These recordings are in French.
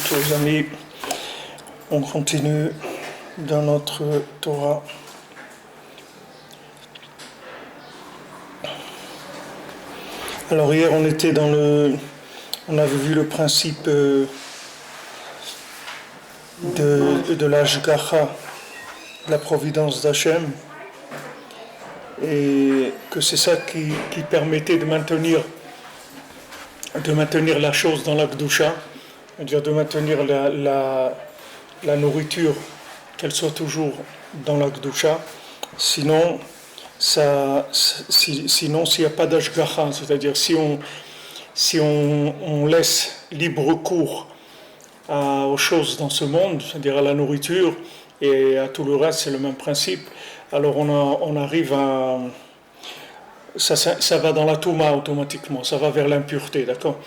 chers amis, on continue dans notre Torah. Alors hier on était on avait vu le principe de l'Ashgacha, de la providence d'Hachem, et que c'est ça qui permettait de maintenir la chose dans la Kedusha, c'est-à-dire de maintenir la nourriture, qu'elle soit toujours dans la Kedusha. Sinon, s'il n'y a pas d'Ashgacha, c'est-à-dire si on laisse libre cours aux choses dans ce monde, c'est-à-dire à la nourriture et à tout le reste, c'est le même principe, alors on arrive à... Ça va dans la Touma automatiquement, ça va vers l'impureté, d'accord?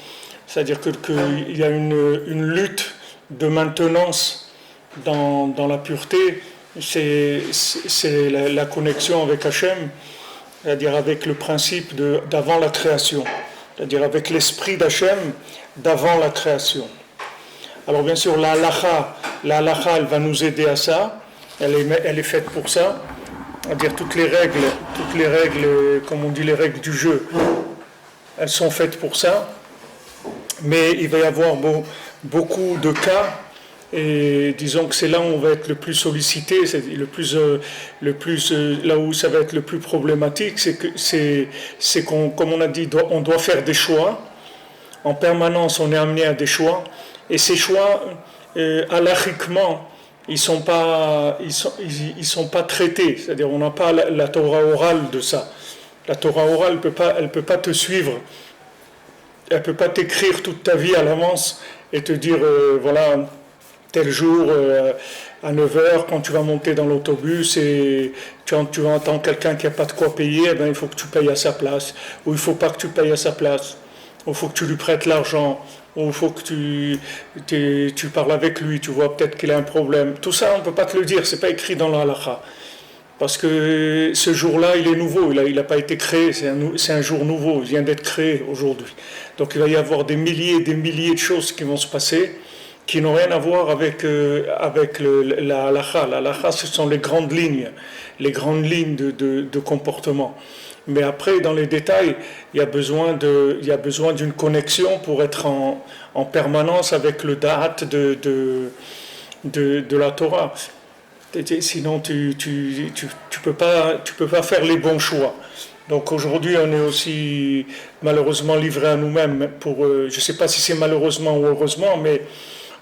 C'est-à-dire qu'il y a une lutte de maintenance dans la pureté, c'est la connexion avec Hachem, c'est-à-dire avec le principe d'avant la création, c'est-à-dire avec l'esprit d'Hachem d'avant la création. Alors bien sûr, la halacha, elle va nous aider à ça, elle est faite pour ça, c'est-à-dire toutes les règles, comme on dit, les règles du jeu, elles sont faites pour ça, mais il va y avoir beaucoup de cas, et disons que c'est là où on va être le plus sollicité, c'est là où ça va être le plus problématique, c'est qu'on, comme on a dit, on doit faire des choix. En permanence, on est amené à des choix, et ces choix, halachiquement, ils sont pas traités, c'est-à-dire on n'a pas la Torah orale de ça. La Torah orale elle peut pas te suivre, elle peut pas t'écrire toute ta vie à l'avance et te dire voilà tel jour à 9h quand tu vas monter dans l'autobus et tu vas entendre quelqu'un qui n'a pas de quoi payer, eh bien, il faut que tu payes à sa place, ou il ne faut pas que tu payes à sa place, ou il faut que tu lui prêtes l'argent, ou il faut que tu parles avec lui, tu vois peut-être qu'il a un problème. Tout ça on ne peut pas te le dire, c'est pas écrit dans la halakha. Parce que ce jour-là, il est nouveau, il n'a pas été créé, c'est un jour nouveau, il vient d'être créé aujourd'hui. Donc il va y avoir des milliers et des milliers de choses qui vont se passer, qui n'ont rien à voir avec la halakha. La halakha, ce sont les grandes lignes de comportement. Mais après, dans les détails, il y a besoin d'une connexion pour être en permanence avec le da'at de la Torah. Sinon, tu peux pas faire les bons choix. Donc aujourd'hui, on est aussi malheureusement livré à nous-mêmes. Je ne sais pas si c'est malheureusement ou heureusement, mais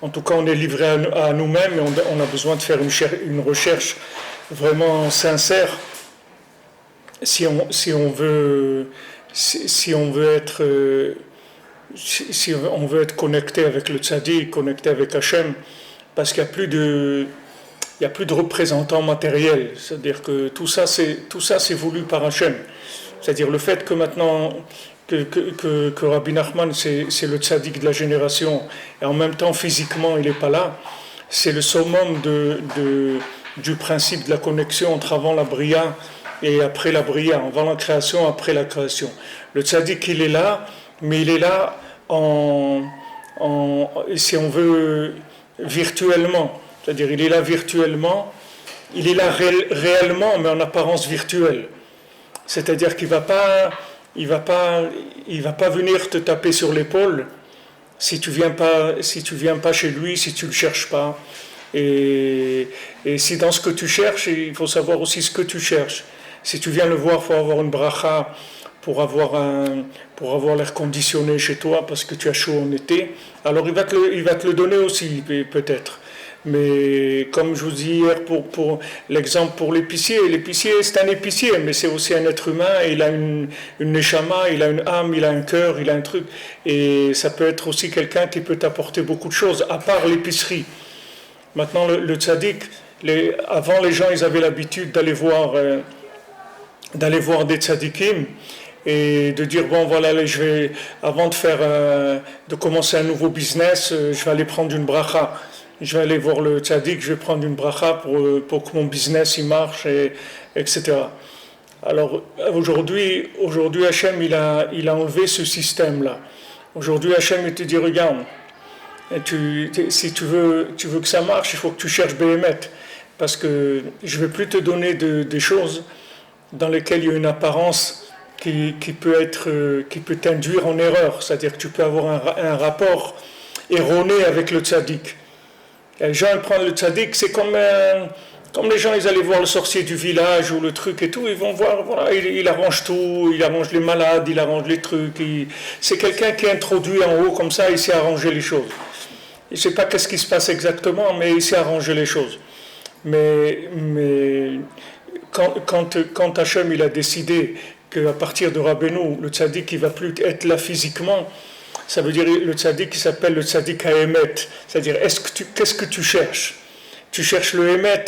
en tout cas, on est livré à nous-mêmes et on a besoin de faire une recherche vraiment sincère si on veut être connecté avec le tzaddik, connecté avec Hachem, parce qu'il n'y a plus de représentants matériels, c'est-à-dire que tout ça c'est voulu par Hachem. C'est-à-dire le fait que maintenant que Rabbi Nachman c'est le tzaddik de la génération et en même temps physiquement il n'est pas là, c'est le summum du principe de la connexion entre avant la bria et après la bria, avant la création, après la création. Le tzaddik il est là, mais il est là si on veut virtuellement. C'est-à-dire il est là virtuellement, il est là réellement, mais en apparence virtuelle. C'est-à-dire qu'il va pas venir te taper sur l'épaule si tu viens pas chez lui, si tu le cherches pas. Et si dans ce que tu cherches, il faut savoir aussi ce que tu cherches. Si tu viens le voir, il faut avoir une bracha pour avoir l'air conditionné chez toi parce que tu as chaud en été. Alors il va te le donner aussi peut-être. Mais comme je vous dis hier pour l'exemple pour l'épicier c'est un épicier, mais c'est aussi un être humain, et il a une neshama, il a une âme, il a un cœur, il a un truc, et ça peut être aussi quelqu'un qui peut t'apporter beaucoup de choses, à part l'épicerie. Maintenant le tzaddik, avant les gens ils avaient l'habitude d'aller voir des tzaddikim, et de dire bon voilà avant de commencer un nouveau business, je vais aller prendre une bracha. Je vais aller voir le tzaddik, je vais prendre une bracha pour que mon business il marche, etc. Alors aujourd'hui Hachem il a enlevé ce système-là. Aujourd'hui Hachem il te dit regarde, Si tu veux que ça marche, il faut que tu cherches Béhémet. Parce que je ne vais plus te donner des choses dans lesquelles il y a une apparence qui peut t'induire en erreur. C'est-à-dire que tu peux avoir un rapport erroné avec le tzaddik. Les gens ils prennent le tzaddik, c'est comme les gens ils allaient voir le sorcier du village ou le truc et tout, ils vont voir, voilà, il arrange tout, il arrange les malades, il arrange les trucs. C'est quelqu'un qui est introduit en haut comme ça, il sait arranger les choses. Il ne sait pas qu'est-ce qui se passe exactement, mais il sait arranger les choses. Mais quand Hachem il a décidé qu'à partir de Rabbeinu, le tzaddik il ne va plus être là physiquement, ça veut dire le tzaddik qui s'appelle le tzaddik ha-emet. C'est-à-dire, qu'est-ce que tu cherches? Tu cherches le emet.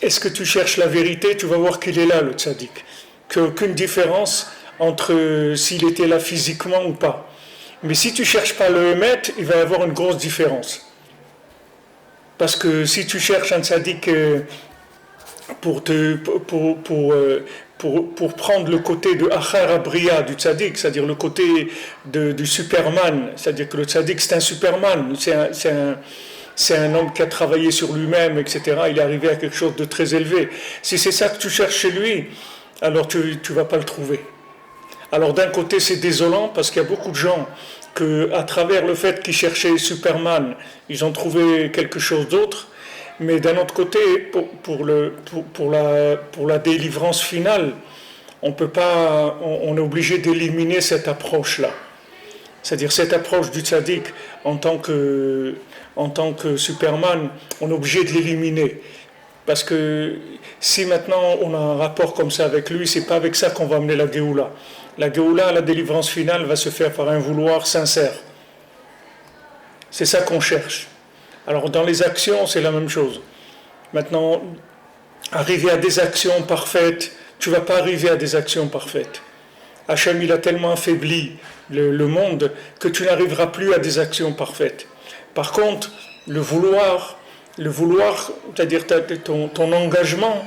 Est-ce que tu cherches la vérité? Tu vas voir qu'il est là, le tzaddik. Qu'il n'y a aucune différence entre s'il était là physiquement ou pas. Mais si tu ne cherches pas le emet, il va y avoir une grosse différence. Parce que si tu cherches un tzaddik pour prendre le côté de Achar Abriya du tzaddik, c'est-à-dire le côté du Superman, c'est-à-dire que le tzaddik c'est un Superman, c'est un homme qui a travaillé sur lui-même, etc. Il est arrivé à quelque chose de très élevé. Si c'est ça que tu cherches chez lui, alors tu ne vas pas le trouver. Alors d'un côté c'est désolant parce qu'il y a beaucoup de gens qu'à travers le fait qu'ils cherchaient Superman, ils ont trouvé quelque chose d'autre. Mais d'un autre côté, pour la délivrance finale, on est obligé d'éliminer cette approche-là. C'est-à-dire cette approche du tzaddik en tant que Superman, on est obligé de l'éliminer. Parce que si maintenant on a un rapport comme ça avec lui, c'est pas avec ça qu'on va amener la Géoula. La Géoula, la délivrance finale, va se faire par un vouloir sincère. C'est ça qu'on cherche. Alors dans les actions, c'est la même chose. Maintenant, arriver à des actions parfaites, tu ne vas pas arriver à des actions parfaites. Hachem, il a tellement affaibli le monde que tu n'arriveras plus à des actions parfaites. Par contre, le vouloir, c'est-à-dire ton engagement,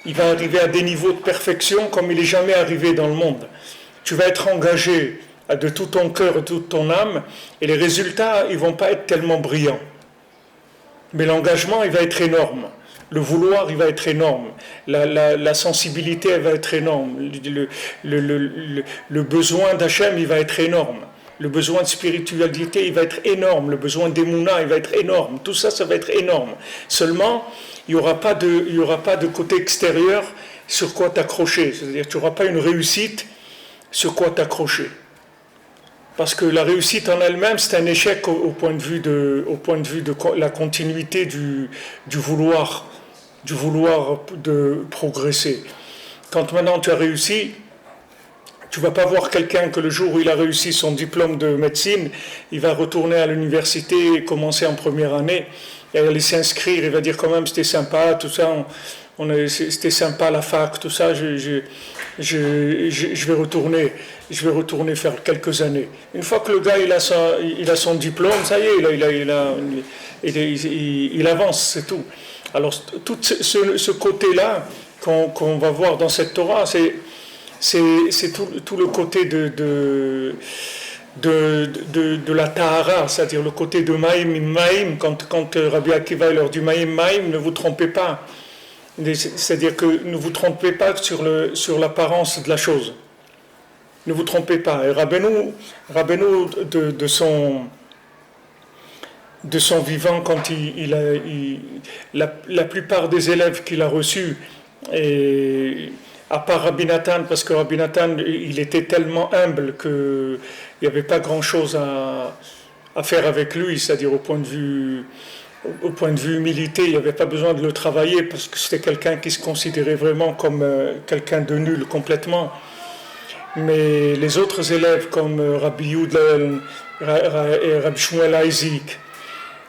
il va arriver à des niveaux de perfection comme il n'est jamais arrivé dans le monde. Tu vas être engagé de tout ton cœur et de toute ton âme, et les résultats, ils ne vont pas être tellement brillants. Mais l'engagement, il va être énorme. Le vouloir, il va être énorme. La sensibilité, elle va être énorme. Le besoin d'Hachem, il va être énorme. Le besoin de spiritualité, il va être énorme. Le besoin d'émouna, il va être énorme. Tout ça, ça va être énorme. Seulement, il n'y aura pas de côté extérieur sur quoi t'accrocher. C'est-à-dire, tu n'auras pas une réussite sur quoi t'accrocher. Parce que la réussite en elle-même, c'est un échec au point de vue de la continuité du vouloir de progresser. Quand maintenant tu as réussi, tu ne vas pas voir quelqu'un que le jour où il a réussi son diplôme de médecine, il va retourner à l'université et commencer en première année, et aller s'inscrire, il va dire quand même c'était sympa, tout ça, c'était sympa la fac, tout ça, je vais retourner faire quelques années. Une fois que le gars il a son diplôme, ça y est, il avance, c'est tout. Alors tout ce côté-là qu'on va voir dans cette Torah, c'est tout le côté de la Tahara, c'est-à-dire le côté de Maïm, quand Rabbi Akiva leur dit Maïm, ne vous trompez pas. C'est-à-dire que ne vous trompez pas sur l'apparence de la chose. Ne vous trompez pas. Et Rabbeinu de son vivant, quand la plupart des élèves qu'il a reçus, et à part Rabbi Nathan, parce que Rabbi Nathan, il était tellement humble qu'il n'y avait pas grand-chose à faire avec lui, c'est-à-dire au point de vue humilité, il n'y avait pas besoin de le travailler parce que c'était quelqu'un qui se considérait vraiment comme quelqu'un de nul complètement. Mais les autres élèves comme Rabbi Yehuda et Rabbi Shmuel Isaac,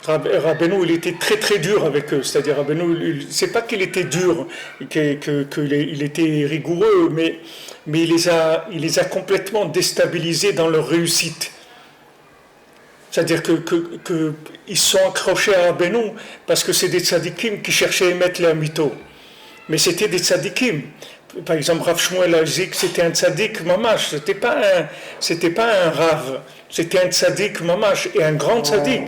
Rabbeinu, il était très très dur avec eux. C'est-à-dire Rabbeinu, c'est pas qu'il était dur, qu'il était rigoureux, mais il les a complètement déstabilisés dans leur réussite. C'est-à-dire qu'ils sont accrochés à Rabbeinu parce que c'est des tzadikim qui cherchaient à émettre les mythos. Mais c'était des tzadikim. par exemple, Rav Shmuel Aizik, c'était un tzaddik mamash, c'était pas un rave, c'était un tzaddik mamash, et un grand tzaddik.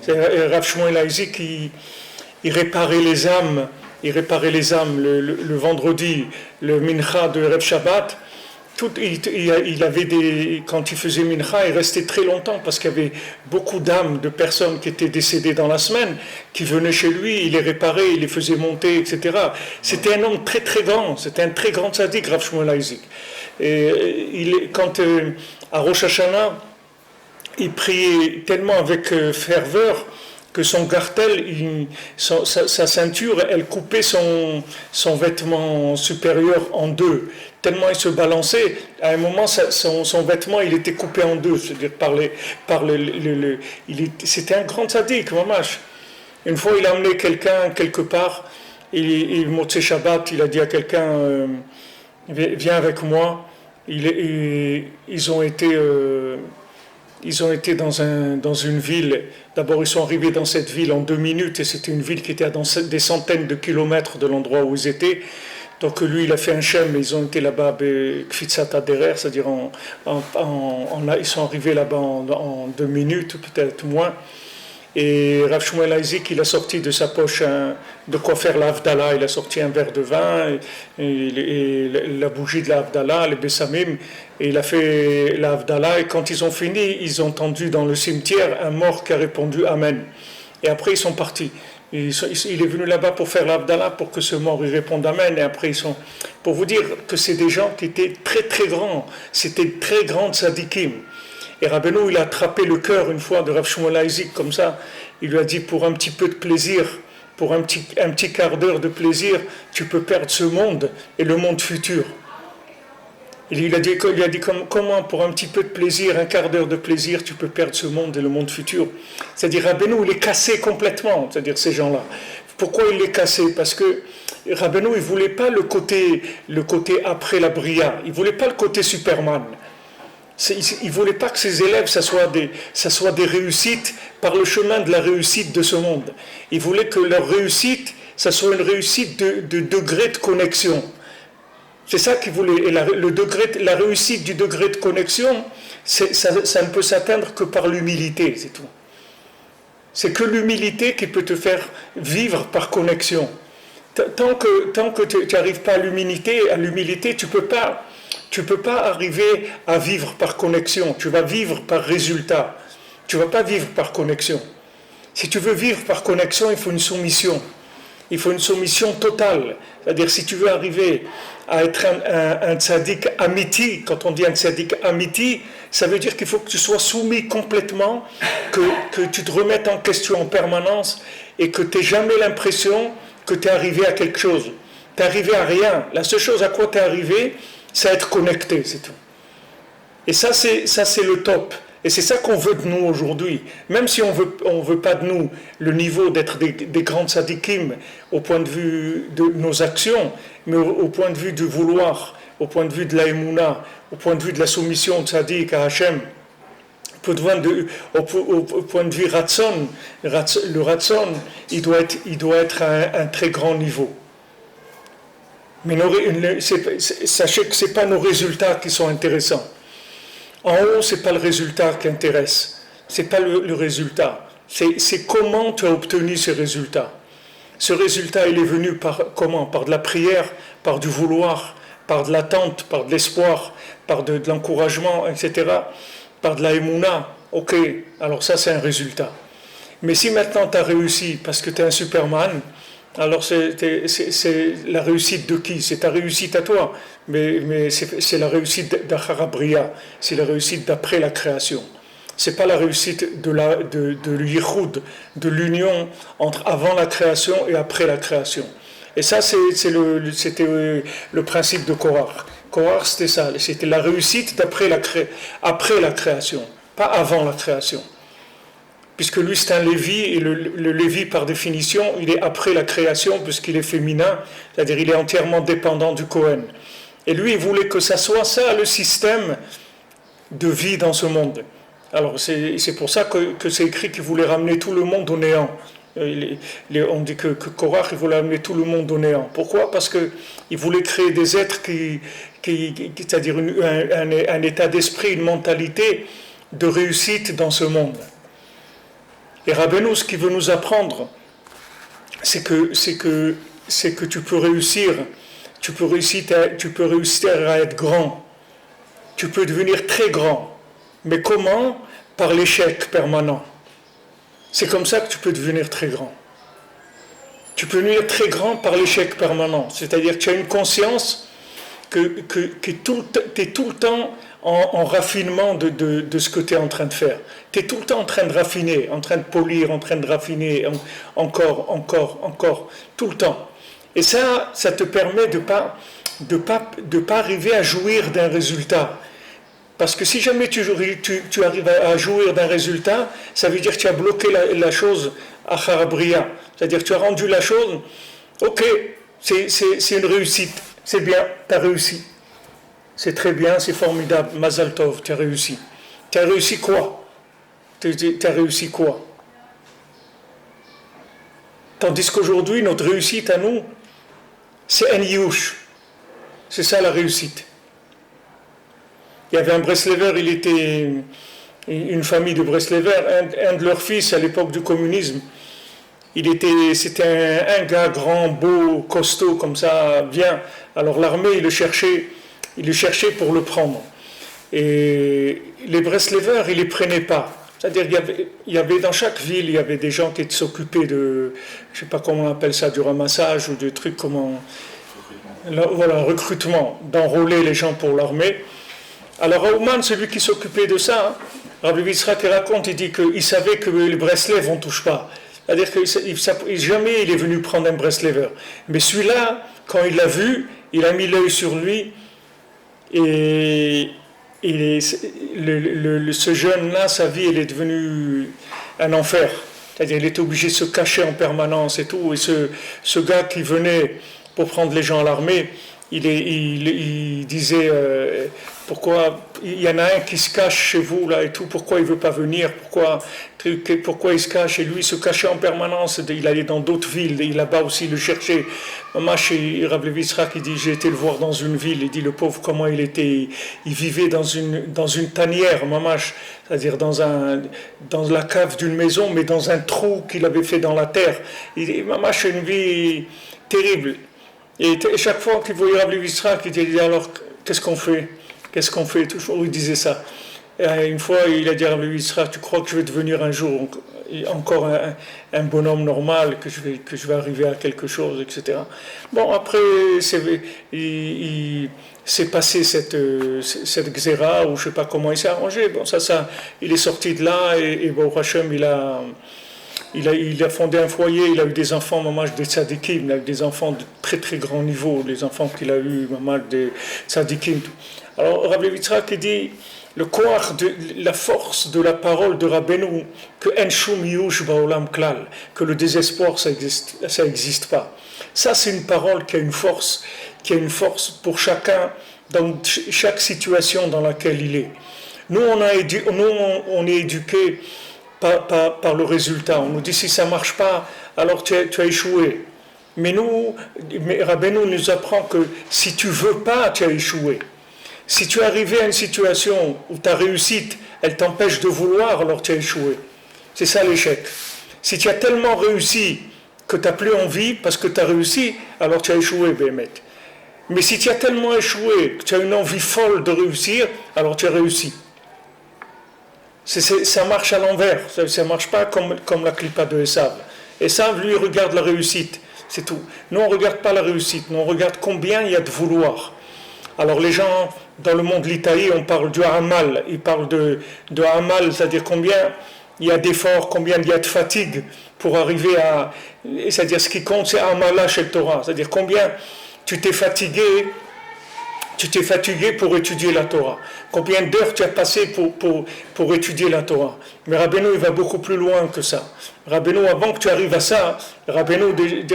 Rav Shmuel Aizik, il réparait les âmes, le vendredi, le mincha de Erev Shabbat. Il avait quand il faisait mincha, il restait très longtemps parce qu'il y avait beaucoup d'âmes, de personnes qui étaient décédées dans la semaine, qui venaient chez lui, il les réparait, il les faisait monter, etc. C'était un homme très très grand, c'était un très grand tzaddik, Rav Shmuel Aizik. Et à Rosh Hashanah, il priait tellement avec ferveur que son gartel, sa ceinture, elle coupait son vêtement supérieur en deux. Tellement il se balançait, à un moment, son vêtement, il était coupé en deux. C'est-à-dire c'était un grand tzaddik, mamash. Une fois, il a amené quelqu'un quelque part, il Motzei Shabbat, il a dit à quelqu'un, viens avec moi. Ils ont été dans une ville. D'abord, ils sont arrivés dans cette ville en 2 minutes, et c'était une ville qui était à des centaines de kilomètres de l'endroit où ils étaient. Donc lui, il a fait un shem, et ils ont été là-bas, kfitzat aderer, c'est-à-dire ils sont arrivés là-bas en 2 minutes, peut-être moins. Et Rav Shmuel Aizik, il a sorti de sa poche de quoi faire l'Havdalah. Il a sorti un verre de vin, et la bougie de l'Havdalah, les bessamim, et il a fait l'Havdalah. Et quand ils ont fini, ils ont entendu dans le cimetière un mort qui a répondu Amen. Et après, ils sont partis. Il est venu là-bas pour faire l'Havdalah, pour que ce mort il réponde Amen. Et après, pour vous dire que c'est des gens qui étaient très très grands. C'était très grands tzadikim. Et Rabbeinu, il a attrapé le cœur une fois de Rav Shmuel Aizik comme ça. Il lui a dit, pour un petit peu de plaisir, pour un petit quart d'heure de plaisir, tu peux perdre ce monde et le monde futur. Il lui a dit comment pour un petit peu de plaisir, un quart d'heure de plaisir, tu peux perdre ce monde et le monde futur. C'est-à-dire Rabbeinu, il est cassé complètement, c'est-à-dire ces gens-là. Pourquoi il est cassé? Parce que Rabbeinu, il ne voulait pas le côté après la bria, il ne voulait pas le côté Superman. Il ne voulait pas que ses élèves, ça soit des réussites par le chemin de la réussite de ce monde. Il voulait que leur réussite, ça soit une réussite de degré de connexion. C'est ça qu'il voulait. Et la réussite du degré de connexion, ça ne peut s'atteindre que par l'humilité, c'est tout. C'est que l'humilité qui peut te faire vivre par connexion. Tant que tu n'arrives pas à l'humilité, tu ne peux pas arriver à vivre par connexion. Tu vas vivre par résultat. Tu ne vas pas vivre par connexion. Si tu veux vivre par connexion, il faut une soumission. Il faut une soumission totale. C'est-à-dire, si tu veux arriver à être un tzaddik amiti, quand on dit un tzaddik amiti, ça veut dire qu'il faut que tu sois soumis complètement, que tu te remettes en question en permanence, et que tu n'aies jamais l'impression que tu es arrivé à quelque chose. Tu es arrivé à rien. La seule chose à quoi tu es arrivé, c'est être connecté, c'est tout. Et ça, c'est le top. Et c'est ça qu'on veut de nous aujourd'hui. Même si on veut pas de nous le niveau d'être des grands tzadikim au point de vue de nos actions, mais au point de vue du vouloir, au point de vue de la émouna, au point de vue de la soumission tzadik à Hachem, au point de vue ratson, le ratson, il doit être à un très grand niveau. Mais sachez que ce n'est pas nos résultats qui sont intéressants. En haut, ce n'est pas le résultat qui intéresse. Ce n'est pas le résultat. C'est comment tu as obtenu ce résultat. Ce résultat, il est venu par comment? Par de la prière, par du vouloir, par de l'attente, par de l'espoir, par de l'encouragement, etc. Par de la émouna. Ok, alors ça, c'est un résultat. Mais si maintenant tu as réussi parce que tu es un Superman, alors c'est la réussite de qui? C'est ta réussite à toi, mais c'est la réussite d'Acharabria, c'est la réussite d'après la création. C'est pas la réussite de l'yichud, de l'union entre avant la création et après la création. Et ça, c'était le principe de Korach. Korach, c'était ça, c'était la réussite après la création, pas avant la création. Puisque lui c'est un Lévi, et le Lévi par définition, il est après la création, puisqu'il est féminin, c'est-à-dire il est entièrement dépendant du Kohen. Et lui, il voulait que ça soit ça le système de vie dans ce monde. Alors c'est pour ça que c'est écrit qu'il voulait ramener tout le monde au néant. On dit que Korach, il voulait amener tout le monde au néant. Pourquoi? Parce qu'il voulait créer des êtres c'est-à-dire un état d'esprit, une mentalité de réussite dans ce monde. Et Rabbeinu, ce qu'il veut nous apprendre, c'est que tu peux réussir à être grand, tu peux devenir très grand. Mais comment? Par l'échec permanent. C'est comme ça que tu peux devenir très grand. Tu peux devenir très grand par l'échec permanent. C'est-à-dire que tu as une conscience que tu es tout le temps en raffinement de ce que tu es en train de faire. Tu es tout le temps en train de raffiner, en train de polir, en train de raffiner, encore, tout le temps. Et ça te permet de pas arriver à jouir d'un résultat. Parce que si jamais tu arrives à jouir d'un résultat, ça veut dire que tu as bloqué la chose à Charabria. C'est-à-dire que tu as rendu la chose, ok, c'est une réussite, c'est bien, tu as réussi. C'est très bien, c'est formidable, Mazal Tov, tu as réussi. Tu as réussi quoi? Tu as réussi quoi? Tandis qu'aujourd'hui, notre réussite à nous, c'est un youch. C'est ça la réussite. Il y avait un Breslever, il était une famille de Breslever, un de leurs fils à l'époque du communisme. C'était un gars grand, beau, costaud, comme ça, bien. Alors l'armée, il le cherchait pour le prendre. Et les Breslevers, ils ne les prenaient pas. C'est-à-dire il y avait dans chaque ville, il y avait des gens qui s'occupaient de, je ne sais pas comment on appelle ça, du ramassage ou des trucs comment... Voilà, recrutement, d'enrôler les gens pour l'armée. Alors Auman, celui qui s'occupait de ça, Rabbi Yitzhak raconte, il dit qu'il savait que les Breslev, on ne touche pas. C'est-à-dire que jamais il est venu prendre un Breslever. Mais celui-là, quand il l'a vu, il a mis l'œil sur lui, et ce jeune-là, sa vie, elle est devenue un enfer. C'est-à-dire qu'il était obligé de se cacher en permanence et tout. Et ce gars qui venait pour prendre les gens à l'armée, il disait pourquoi il y en a un qui se cache chez vous là et tout, pourquoi il veut pas venir, pourquoi il se cache, et lui il se cachait en permanence, il allait dans d'autres villes, et là-bas aussi il le cherchait. Maman chez Rav Levi Yitzhak, il dit j'ai été le voir dans une ville, il dit le pauvre comment il vivait dans une tanière, maman, c'est-à-dire dans la cave d'une maison, mais dans un trou qu'il avait fait dans la terre. Il dit maman, c'est une vie terrible. Et chaque fois qu'il voyait Rav Levi Yitzhak, il disait alors qu'est-ce qu'on fait? Toujours il disait ça. Et une fois il a dit à Rav Levi Yitzhak, tu crois que je vais devenir un jour encore un bonhomme normal, que je vais arriver à quelque chose, etc. Bon, après il s'est passé cette xéra, ou je ne sais pas comment il s'est arrangé. Bon, ça il est sorti de là, et bon, Hachem, il a fondé un foyer, il a eu des enfants, maman, des tzadikim, il a eu des enfants de très très grand niveau, les enfants qu'il a eu, maman, des tzadikim. Alors Rav Levi Yitzhak dit le koach, la force de la parole de Rabbeinu, que en shum yush baolam klal, que le désespoir ça existe pas. Ça c'est une parole qui a une force pour chacun dans chaque situation dans laquelle il est. Nous on est éduqués par le résultat. On nous dit si ça ne marche pas, alors tu as échoué. Mais Rabbeinu nous apprend que si tu ne veux pas, tu as échoué. Si tu es arrivé à une situation où ta réussite, elle t'empêche de vouloir, alors tu as échoué. C'est ça l'échec. Si tu as tellement réussi que tu n'as plus envie parce que tu as réussi, alors tu as échoué, Bémet. Mais si tu as tellement échoué que tu as une envie folle de réussir, alors tu as réussi. Ça marche à l'envers, ça ne marche pas comme la clipa de Esav. Esav, lui, regarde la réussite, c'est tout. Nous, on ne regarde pas la réussite, nous, on regarde combien il y a de vouloir. Alors les gens, dans le monde litaï, on parle du Hamal, ils parlent de Hamal, c'est-à-dire combien il y a d'efforts, combien il y a de fatigue pour arriver à... C'est-à-dire ce qui compte, c'est Hamala chez le Torah, c'est-à-dire combien tu t'es fatigué pour étudier la Torah. Combien d'heures tu as passé pour étudier la Torah. Mais Rabbeinu, il va beaucoup plus loin que ça. Rabbeinu, avant que tu arrives à ça, Rabbeinu il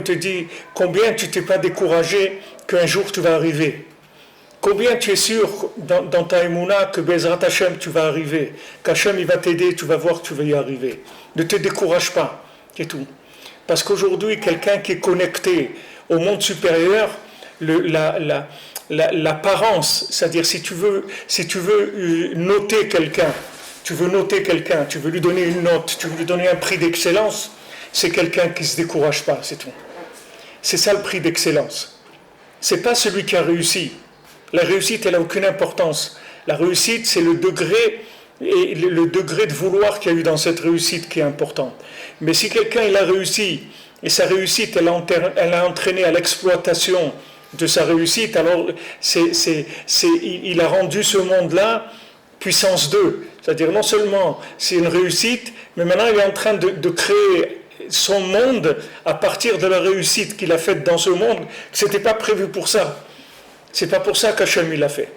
te dit combien tu t'es pas découragé qu'un jour tu vas arriver. Combien tu es sûr dans ta émouna que Bezrat Hashem tu vas arriver, qu'Hashem il va t'aider, tu vas voir que tu vas y arriver. Ne te décourage pas. C'est tout. Parce qu'aujourd'hui, quelqu'un qui est connecté au monde supérieur, l'apparence, c'est-à-dire si tu veux noter quelqu'un, tu veux lui donner une note, tu veux lui donner un prix d'excellence, c'est quelqu'un qui ne se décourage pas, c'est tout. C'est ça le prix d'excellence. C'est pas celui qui a réussi. La réussite, elle n'a aucune importance. La réussite, c'est le degré de vouloir qu'il y a eu dans cette réussite qui est important. Mais si quelqu'un il a réussi, et sa réussite, elle a entraîné à l'exploitation de sa réussite, alors il a rendu ce monde-là puissance 2. C'est-à-dire non seulement c'est une réussite, mais maintenant il est en train de créer son monde à partir de la réussite qu'il a faite dans ce monde. Ce n'était pas prévu pour ça. C'est pas pour ça qu'Hachem il l'a fait.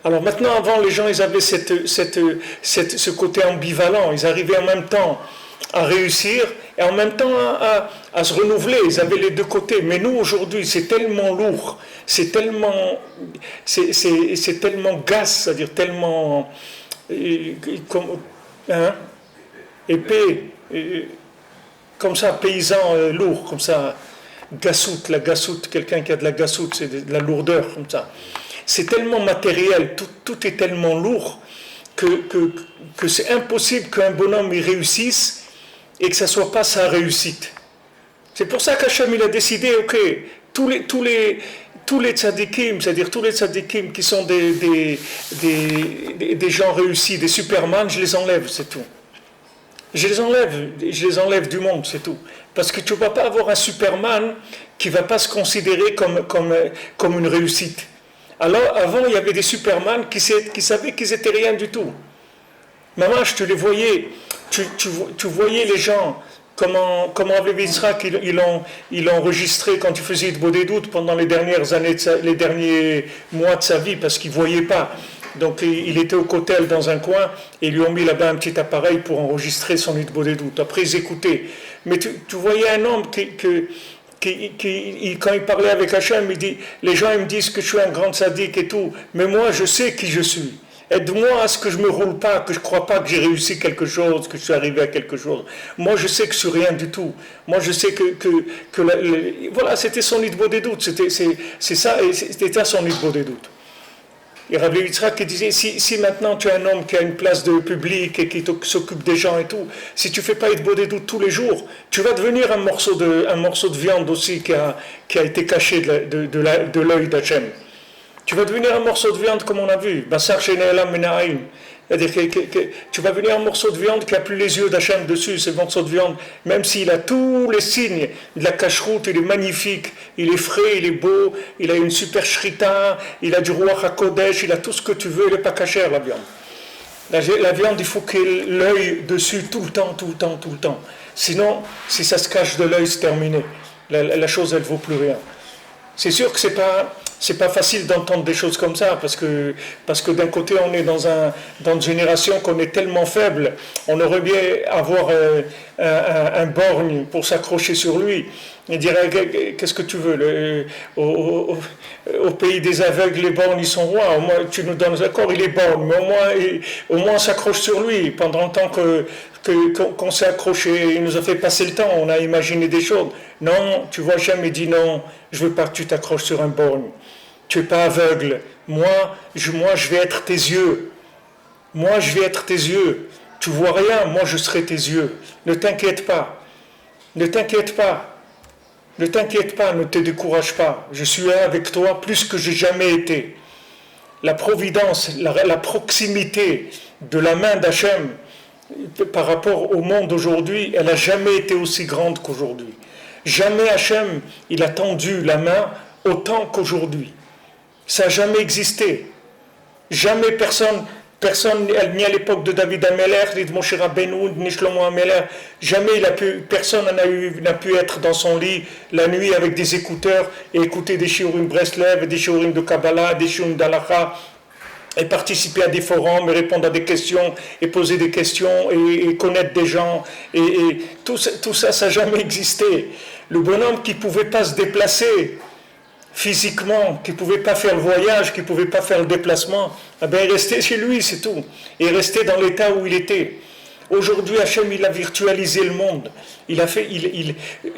Alors maintenant, avant, les gens ils avaient ce côté ambivalent. Ils arrivaient en même temps à réussir et en même temps à se renouveler. Ils avaient les deux côtés. Mais nous, aujourd'hui, c'est tellement lourd, c'est tellement gaze, c'est-à-dire tellement épais, comme ça, paysan lourd, comme ça, la gassoute, quelqu'un qui a de la gassoute, c'est de la lourdeur, comme ça. C'est tellement matériel, tout est tellement lourd que c'est impossible qu'un bonhomme y réussisse et que ça ne soit pas sa réussite. C'est pour ça qu'Hachem il a décidé, ok, tous les tzadikim, c'est-à-dire tous les tzadikim qui sont des gens réussis, des supermans, je les enlève, c'est tout. Je les enlève du monde, c'est tout. Parce que tu ne vas pas avoir un superman qui ne va pas se considérer comme une réussite. Alors, avant, il y avait des superman qui savaient qu'ils n'étaient rien du tout. Maman, je te les voyais, tu voyais les gens, comment avec Yitzhak, ils l'ont enregistré quand il faisait de beaux des doutes pendant les dernières années, les derniers mois de sa vie, parce qu'il ne voyait pas. Donc il était au cotel dans un coin et ils lui ont mis là-bas un petit appareil pour enregistrer son Hitbo des doutes. Après ils écoutaient. Mais tu voyais un homme qui, quand il parlait avec Hachem, il dit, les gens ils me disent que je suis un grand sadique et tout, mais moi je sais qui je suis. Aide-moi à ce que je ne me roule pas, que je ne crois pas que j'ai réussi quelque chose, que je suis arrivé à quelque chose. Moi je sais que je suis rien du tout. Moi je sais voilà, c'était son Hitbo des doutes. C'était ça son Hitbo des doutes. Et Rabbi Yitzhak qui disait, si maintenant tu es un homme qui a une place de public et qui s'occupe des gens et tout, si tu ne fais pas Hitbo des doutes tous les jours, tu vas devenir un morceau de viande aussi qui a été caché de l'œil d'Hachem. Tu vas devenir un morceau de viande comme on a vu. Basar shene'elam min ha'ayn. C'est-à-dire que tu vas devenir un morceau de viande qui n'a plus les yeux d'Hachem dessus, ce morceau de viande, même s'il a tous les signes de la cacheroute, il est magnifique, il est frais, il est beau, il a une super shrita, il a du Ruach HaKodesh, il a tout ce que tu veux, il n'est pas cachère la viande. La viande, il faut qu'il y ait l'œil dessus tout le temps. Sinon, si ça se cache de l'œil, c'est terminé. La chose, elle ne vaut plus rien. C'est sûr que c'est pas facile d'entendre des choses comme ça, parce que d'un côté, on est dans une génération qu'on est tellement faible, on aurait bien avoir un borgne pour s'accrocher sur lui, et dire, qu'est-ce que tu veux, au pays des aveugles, les borgnes, ils sont rois, au moins, tu nous donnes d'accord, il est borgne, mais au moins on s'accroche sur lui, pendant le temps qu'on s'est accroché, il nous a fait passer le temps, on a imaginé des choses. Non, tu vois, Hachem, il dit non, je veux pas que tu t'accroches sur un borgne. Tu n'es pas aveugle. Moi, je vais être tes yeux. Moi, je vais être tes yeux. Tu vois rien, moi, je serai tes yeux. Ne t'inquiète pas. Ne t'inquiète pas. Ne t'inquiète pas, ne te décourage pas. Je suis là avec toi plus que j'ai jamais été. La providence, la proximité de la main d'Hachem par rapport au monde aujourd'hui, elle n'a jamais été aussi grande qu'aujourd'hui. Jamais Hachem, il a tendu la main autant qu'aujourd'hui. Ça n'a jamais existé. Jamais personne, ni à l'époque de David Ameler, ni de Moshe Rabbeinu, ni Shlomo Ameler, jamais personne n'a pu être dans son lit la nuit avec des écouteurs et écouter des shiurim Breslev, des shiurim de Kabbalah, des shiurim d'Halakha, et participer à des forums, et répondre à des questions, et poser des questions, et connaître des gens, et tout ça, ça n'a jamais existé. Le bonhomme qui ne pouvait pas se déplacer physiquement, qui ne pouvait pas faire le voyage, qui ne pouvait pas faire le déplacement, il restait chez lui, c'est tout. Et il restait dans l'état où il était. Aujourd'hui, Hachem, il a virtualisé le monde. Il a fait,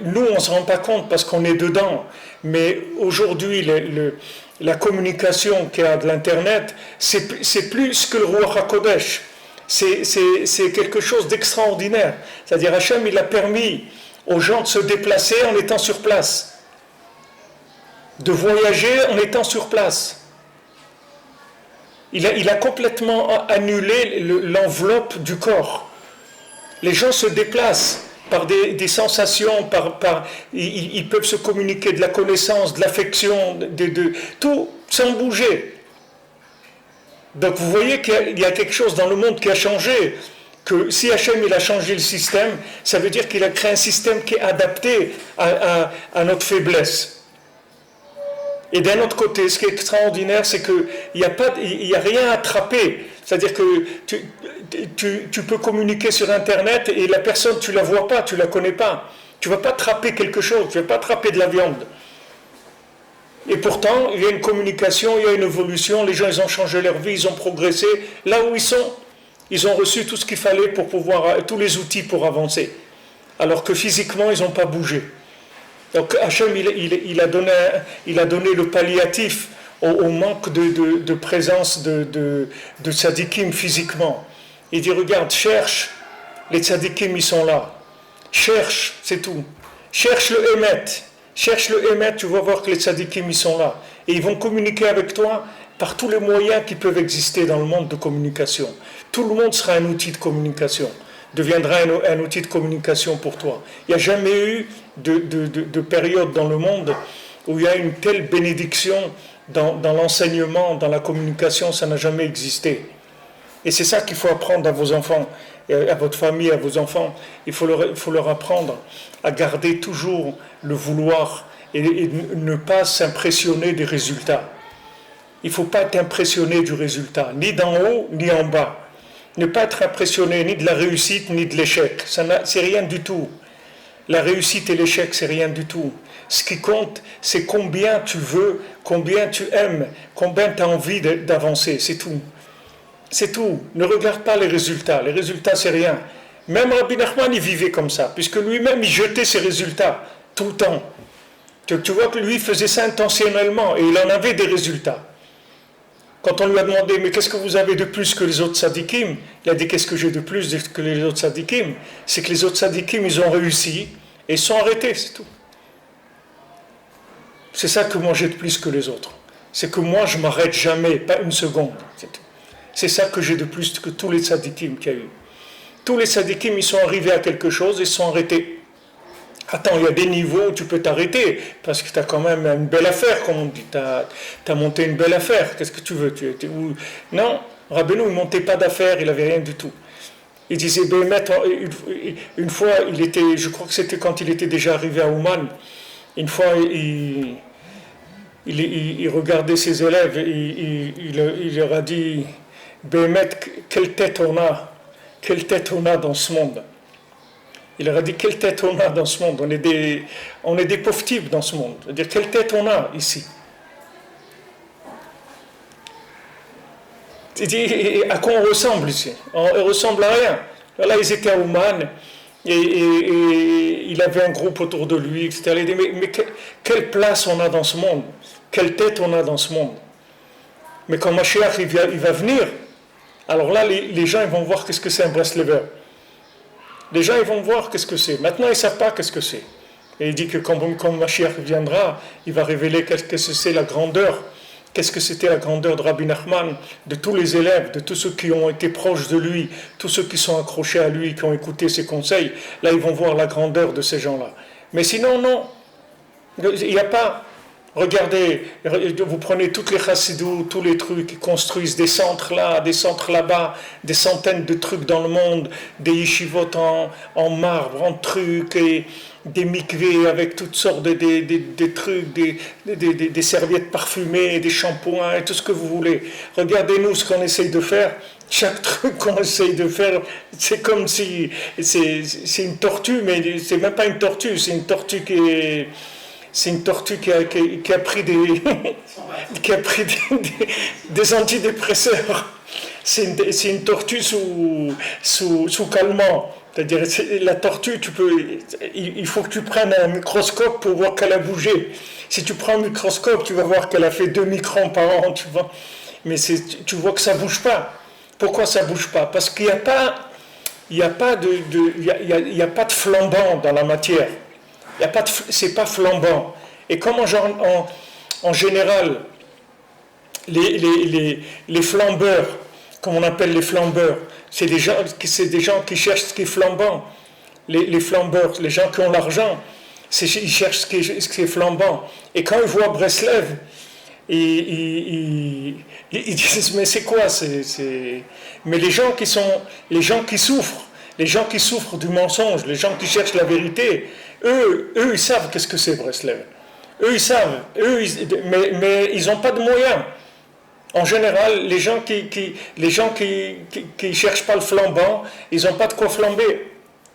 nous, on ne se rend pas compte parce qu'on est dedans. Mais aujourd'hui, la communication qu'il y a de l'Internet, c'est plus que le Ruach HaKodesh. C'est quelque chose d'extraordinaire. C'est-à-dire, Hachem, il a permis aux gens de se déplacer en étant sur place, de voyager en étant sur place. Il a complètement annulé l'enveloppe du corps. Les gens se déplacent par des sensations, ils peuvent se communiquer de la connaissance, de l'affection, de tout sans bouger. Donc vous voyez qu'il y a quelque chose dans le monde qui a changé, que si Hachem il a changé le système, ça veut dire qu'il a créé un système qui est adapté à notre faiblesse. Et d'un autre côté, ce qui est extraordinaire, c'est qu'il n'y a rien à attraper. C'est-à-dire que tu peux communiquer sur Internet et la personne, tu ne la vois pas, tu ne la connais pas. Tu ne vas pas attraper quelque chose, tu ne vas pas attraper de la viande. Et pourtant, il y a une communication, il y a une évolution, les gens ils ont changé leur vie, ils ont progressé. Là où ils sont, ils ont reçu tout ce qu'il fallait pour pouvoir, tous les outils pour avancer. Alors que physiquement, ils n'ont pas bougé. Donc Hachem, il a donné le palliatif au manque de présence de tzadikim physiquement. Il dit, regarde, cherche, les tzadikim, ils sont là. Cherche, c'est tout. Cherche le Emet, tu vas voir que les tzadikim, ils sont là. Et ils vont communiquer avec toi par tous les moyens qui peuvent exister dans le monde de communication. Tout le monde sera un outil de communication. Deviendra un outil de communication pour toi. Il n'y a jamais eu de période dans le monde où il y a une telle bénédiction dans l'enseignement, dans la communication, ça n'a jamais existé. Et c'est ça qu'il faut apprendre à vos enfants, à votre famille, à vos enfants. Il faut leur apprendre à garder toujours le vouloir et ne pas s'impressionner des résultats. Il ne faut pas être impressionné du résultat, ni d'en haut, ni en bas. Ne pas être impressionné ni de la réussite ni de l'échec. C'est rien du tout. La réussite et l'échec, c'est rien du tout. Ce qui compte, c'est combien tu veux, combien tu aimes, combien tu as envie d'avancer. C'est tout. C'est tout. Ne regarde pas les résultats. Les résultats, c'est rien. Même Rabbi Nachman, il vivait comme ça, puisque lui-même, il jetait ses résultats tout le temps. Tu vois que lui, il faisait ça intentionnellement et il en avait des résultats. Quand on lui a demandé, mais qu'est-ce que vous avez de plus que les autres tzadikim? Il a dit, qu'est-ce que j'ai de plus que les autres tzadikim? C'est que les autres tzadikim, ils ont réussi et ils sont arrêtés, c'est tout. C'est ça que moi j'ai de plus que les autres. C'est que moi, je ne m'arrête jamais, pas une seconde, c'est tout. C'est ça que j'ai de plus que tous les tzadikim qu'il y a eu. Tous les tzadikim, ils sont arrivés à quelque chose et ils sont arrêtés. Attends, il y a des niveaux où tu peux t'arrêter, parce que tu as quand même une belle affaire, comme on dit. Tu as monté une belle affaire. Qu'est-ce que tu veux? Non, Rabbeinu, il ne montait pas d'affaires, il n'avait rien du tout. Il disait, une fois, je crois que c'était quand il était déjà arrivé à Ouman, une fois, il regardait ses élèves, et il leur a dit, Bémet, quelle tête on a dans ce monde. Il leur a dit, quelle tête on a dans ce monde, on est des pauvres types dans ce monde. C'est-à-dire, quelle tête on a ici. Il dit, à quoi on ressemble ici? On ne ressemble à rien. Là, ils étaient à Ouman, et il avait un groupe autour de lui, etc. Il dit, mais quelle place on a dans ce monde? Quelle tête on a dans ce monde? Mais quand Mashiach il va venir, alors là, les gens ils vont voir qu'est-ce que c'est un Breslever. Les gens ils vont voir qu'est-ce que c'est. Maintenant, ils ne savent pas qu'est-ce que c'est. Et il dit que quand Mashiach viendra, il va révéler qu'est-ce que c'est la grandeur. Qu'est-ce que c'était la grandeur de Rabbi Nachman, de tous les élèves, de tous ceux qui ont été proches de lui, tous ceux qui sont accrochés à lui, qui ont écouté ses conseils. Là, ils vont voir la grandeur de ces gens-là. Mais sinon, non. Il n'y a pas... Regardez, vous prenez toutes les chassidou, tous les trucs, ils construisent des centres là, des centres là-bas, des centaines de trucs dans le monde, des yeshivot en marbre, en trucs, et des mikvés avec toutes sortes des trucs, des serviettes parfumées, des shampoings, et tout ce que vous voulez. Regardez-nous ce qu'on essaye de faire. Chaque truc qu'on essaye de faire, c'est comme si... C'est une tortue, mais c'est même pas une tortue, c'est une tortue qui est... C'est une tortue qui a pris des antidépresseurs. c'est une tortue sous calmant. C'est-à-dire, la tortue, il faut que tu prennes un microscope pour voir qu'elle a bougé. Si tu prends un microscope, tu vas voir qu'elle a fait 2 microns par an, tu vois. Mais tu vois que ça ne bouge pas. Pourquoi ça ne bouge pas? Parce qu'il n'y a pas, il y a pas il y a pas de flambant dans la matière. C'est pas flambant. Et comme en général, les flambeurs, comme on appelle les flambeurs, c'est des gens qui cherchent ce qui est flambant. Les flambeurs, les gens qui ont l'argent, ils cherchent ce qui est flambant. Et quand ils voient Breslev, ils disent mais c'est quoi Mais les gens qui souffrent du mensonge, les gens qui cherchent la vérité, eux ils savent qu'est-ce que c'est Breslev. Eux ils savent, mais ils n'ont pas de moyens. En général, les gens qui cherchent pas le flambant, ils n'ont pas de quoi flamber.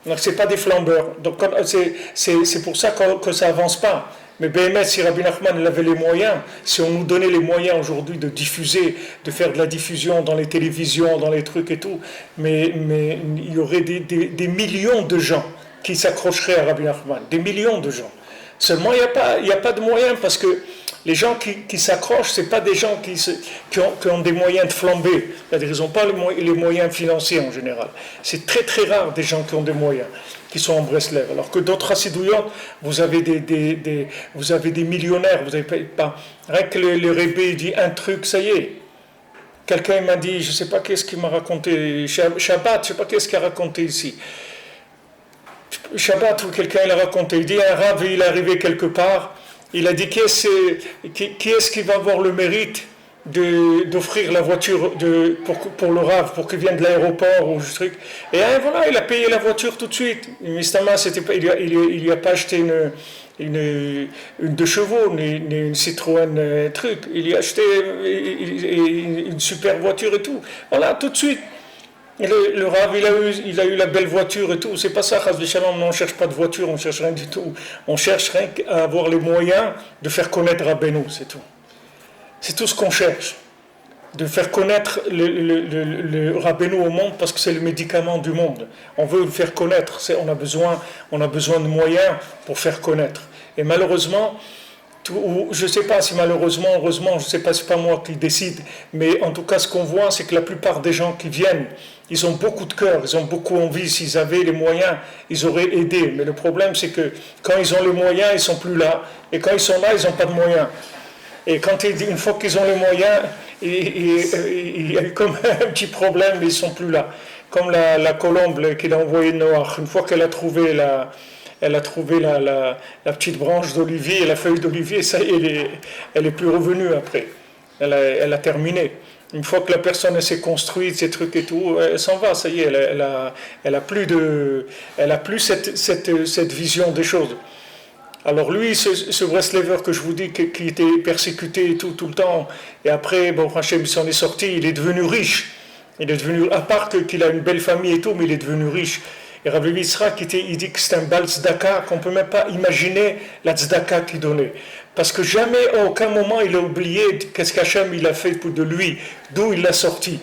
Donc c'est pas des flambeurs. Donc c'est pour ça que ça avance pas. Mais BMS, si Rabbi Nachman avait les moyens, si on nous donnait les moyens aujourd'hui de diffuser, de faire de la diffusion dans les télévisions, dans les trucs et tout, mais il y aurait des millions de gens qui s'accrocheraient à Rabbi Nachman, des millions de gens. Seulement, il n'y a pas de moyens parce que les gens qui s'accrochent, ce n'est pas des gens qui ont des moyens de flamber. C'est-à-dire ils n'ont pas les moyens financiers en général. C'est très très rare des gens qui ont des moyens, qui sont en Breslev. Alors que d'autres Hassidouillotes, vous avez des millionnaires, vous avez pas. Rien que le Rebbe dit un truc, ça y est. Quelqu'un m'a dit, je ne sais pas qu'est-ce qu'il m'a raconté, Shabbat, je ne sais pas qu'est-ce qu'il a raconté ici. Shabbat, où quelqu'un l'a raconté, il dit un Rav, il est arrivé quelque part. Il a dit qui est-ce qui va avoir le mérite d'offrir la voiture pour le Rav, pour qu'il vienne de l'aéroport ou du truc. Et voilà, il a payé la voiture tout de suite. Mistama, il lui a pas acheté une 2 chevaux, ni une Citroën truc. Il lui a acheté une super voiture et tout. Voilà, tout de suite. Et le Rav, il a eu la belle voiture et tout. C'est pas ça, Chas v'Shalom, on ne cherche pas de voiture, on ne cherche rien du tout. On cherche rien qu'à avoir les moyens de faire connaître Rabbeinu, c'est tout. C'est tout ce qu'on cherche. De faire connaître le Rabbeinu au monde parce que c'est le médicament du monde. On veut le faire connaître. On a besoin de moyens pour faire connaître. Et malheureusement, je ne sais pas si malheureusement, heureusement, je ne sais pas, c'est pas moi qui décide, mais en tout cas ce qu'on voit, c'est que la plupart des gens qui viennent, ils ont beaucoup de cœur, ils ont beaucoup envie, s'ils avaient les moyens, ils auraient aidé. Mais le problème, c'est que quand ils ont les moyens, ils ne sont plus là, et quand ils sont là, ils n'ont pas de moyens. Et une fois qu'ils ont les moyens, il y a eu comme un petit problème, mais ils ne sont plus là. Comme la colombe qu'il a envoyée de Noach, une fois qu'elle a trouvé la petite branche d'olivier et la feuille d'olivier, ça y est, elle est plus revenue après. Elle a terminé. Une fois que la personne s'est construite, ces trucs et tout, elle s'en va, ça y est, elle a plus cette vision des choses. Alors lui, ce Breslever que je vous dis, qui était persécuté et tout le temps, et après, bon, Hachem s'en est sorti, il est devenu riche. Il est devenu, à part qu'il a une belle famille et tout, mais il est devenu riche. Et Rabbi Yitzhak, il dit que c'est un bal tzedaka, qu'on ne peut même pas imaginer la tzedaka qu'il donnait. Parce que jamais, à aucun moment, il a oublié qu'est-ce qu'Hachem il a fait de lui, d'où il l'a sorti.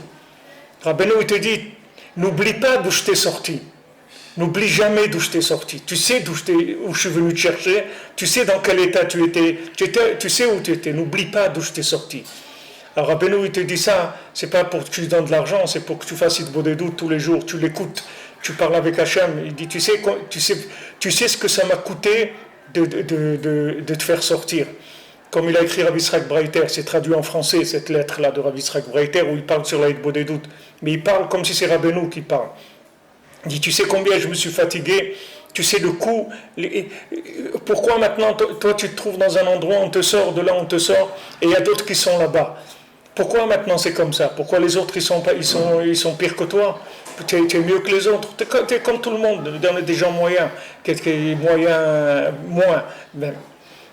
Rabbeinu, il te dit, n'oublie pas d'où je t'ai sorti. N'oublie jamais d'où je t'ai sorti. Tu sais où je suis venu te chercher, tu sais dans quel état tu étais, tu sais où tu étais, n'oublie pas d'où je t'ai sorti. Alors Rabbeinu, il te dit ça, c'est pas pour que tu lui donnes de l'argent, c'est pour que tu fasses Hitbodedut des doutes tous les jours, tu l'écoutes. Tu parles avec Hachem, il dit tu sais ce que ça m'a coûté de te faire sortir. Comme il a écrit Rabbi Yitzhak Breiter, c'est traduit en français cette lettre-là de Rabbi Yitzhak Breiter où il parle sur la Hitbodedut des doutes. Mais il parle comme si c'est Rabbeinu qui parle. Il dit tu sais combien je me suis fatigué, tu sais le coût. Pourquoi maintenant toi tu te trouves dans un endroit, on te sort de là, on te sort, et il y a d'autres qui sont là-bas. Pourquoi maintenant c'est comme ça? Pourquoi les autres ils sont pires que toi? Tu es mieux que les autres. Tu es comme tout le monde, des gens moyens, moyens moins. Même.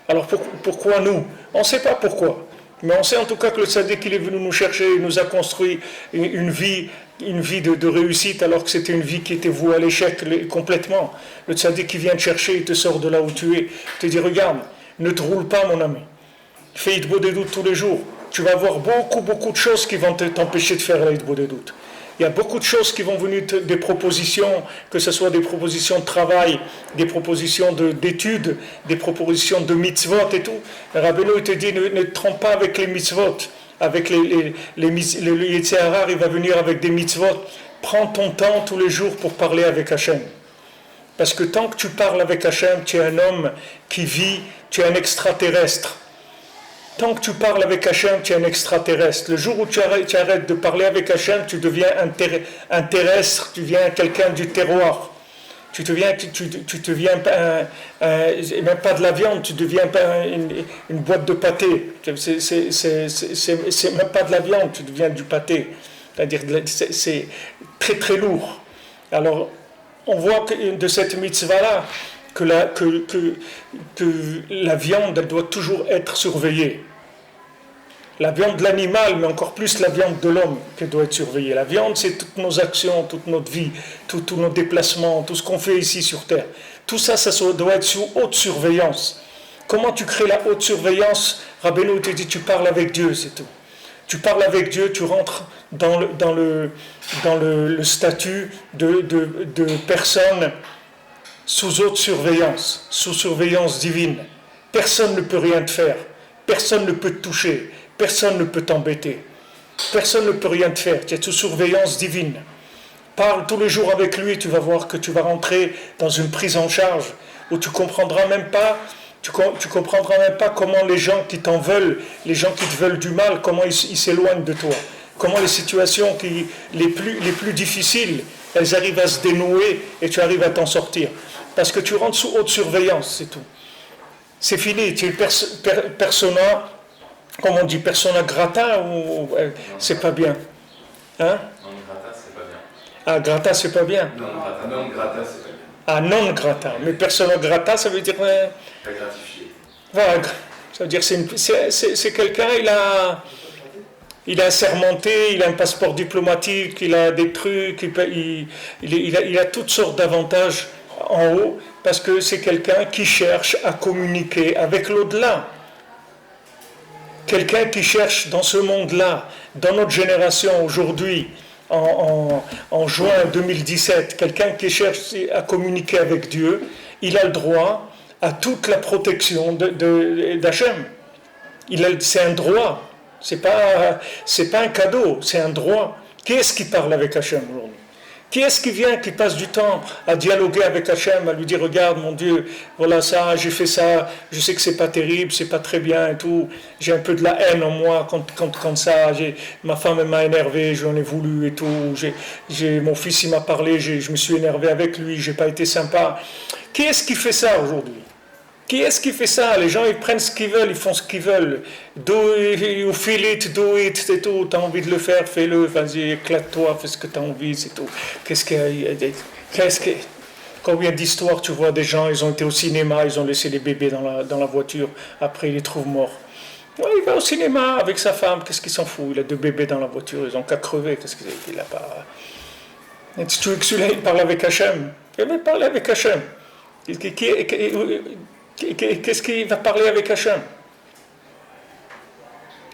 Alors pourquoi nous? On ne sait pas pourquoi. Mais on sait en tout cas que le tzaddik il est venu nous chercher, il nous a construit une vie de réussite alors que c'était une vie qui était vouée à l'échec complètement. Le tzaddik qui vient te chercher, il te sort de là où tu es. Il te dit regarde, ne te roule pas mon ami. Fais Hitbodedut des doutes tous les jours. tu vas avoir beaucoup de choses qui vont t'empêcher de faire l'Hitbodedut. Il y a beaucoup de choses qui vont venir, des propositions, que ce soit des propositions de travail, des propositions d'études, des propositions de mitzvot et tout. Rabbeinu te dit, ne te trompe pas avec les mitzvot, avec le Yetzer Hara, il va venir avec des mitzvot. Prends ton temps tous les jours pour parler avec Hachem. Parce que tant que tu parles avec Hachem, tu es un homme qui vit, tu es un extraterrestre. Tant que tu parles avec Hachem, tu es un extraterrestre. Le jour où tu arrêtes de parler avec Hachem, tu deviens un terrestre, tu deviens quelqu'un du terroir. Tu deviens même pas de la viande, tu deviens une boîte de pâté. C'est même pas de la viande, tu deviens du pâté. C'est-à-dire c'est très lourd. Alors, on voit que de cette mitzvah-là que la viande, elle doit toujours être surveillée. La viande de l'animal, mais encore plus la viande de l'homme qui doit être surveillée. La viande, c'est toutes nos actions, toute notre vie, tous nos déplacements, tout ce qu'on fait ici sur Terre. Tout ça, ça doit être sous haute surveillance. Comment tu crées la haute surveillance? Rabbeinu te dit, tu parles avec Dieu, c'est tout. Tu parles avec Dieu, tu rentres dans le statut de personne sous haute surveillance, sous surveillance divine. Personne ne peut rien te faire, personne ne peut te toucher, personne ne peut t'embêter, personne ne peut rien te faire, tu es sous surveillance divine. Parle tous les jours avec lui, tu vas voir que tu vas rentrer dans une prise en charge où tu comprendras même pas comment les gens qui t'en veulent, les gens qui te veulent du mal, comment ils s'éloignent de toi. Comment les situations les plus difficiles, elles arrivent à se dénouer et tu arrives à t'en sortir. Parce que tu rentres sous haute surveillance, c'est tout. C'est fini, tu es persona, comme on dit, persona grata ou c'est pas bien. Hein? Non grata, c'est pas bien. Ah, grata, c'est pas bien. Non grata, c'est pas bien. Ah, non grata. Mais persona grata, ça veut dire... Pas gratifié. Voilà, ça veut dire c'est quelqu'un, il a assermenté, il a un passeport diplomatique, il a des trucs, il a toutes sortes d'avantages en haut, parce que c'est quelqu'un qui cherche à communiquer avec l'au-delà. Quelqu'un qui cherche dans ce monde-là, dans notre génération aujourd'hui, en juin 2017, quelqu'un qui cherche à communiquer avec Dieu, il a le droit à toute la protection d'Hachem. C'est un droit. C'est pas un cadeau, c'est un droit. Qui est-ce qui parle avec Hachem aujourd'hui? Qui est-ce qui vient, qui passe du temps à dialoguer avec Hachem, à lui dire, regarde mon Dieu, voilà ça, j'ai fait ça, je sais que c'est pas terrible, c'est pas très bien et tout, j'ai un peu de la haine en moi quand ça, ma femme elle m'a énervé, j'en ai voulu et tout, mon fils il m'a parlé, je me suis énervé avec lui, j'ai pas été sympa. Qui est-ce qui fait ça aujourd'hui? Qui est-ce qui fait ça? Les gens, ils prennent ce qu'ils veulent, ils font ce qu'ils veulent. You feel it, do it, c'est tout. Tu as envie de le faire, fais-le. Vas-y, éclate-toi, fais ce que tu as envie, c'est tout. Combien d'histoires tu vois des gens, ils ont été au cinéma, ils ont laissé les bébés dans la voiture, après ils les trouvent morts. Ouais, il va au cinéma avec sa femme, qu'est-ce qu'il s'en fout? Il a 2 bébés dans la voiture, ils ont qu'à crever, qu'est-ce qu'il a pas... Et tu veux que celui-là, il parle avec Hachem? Il va parler avec Hachem. Qu'est-ce qu'il va parler avec Hachem?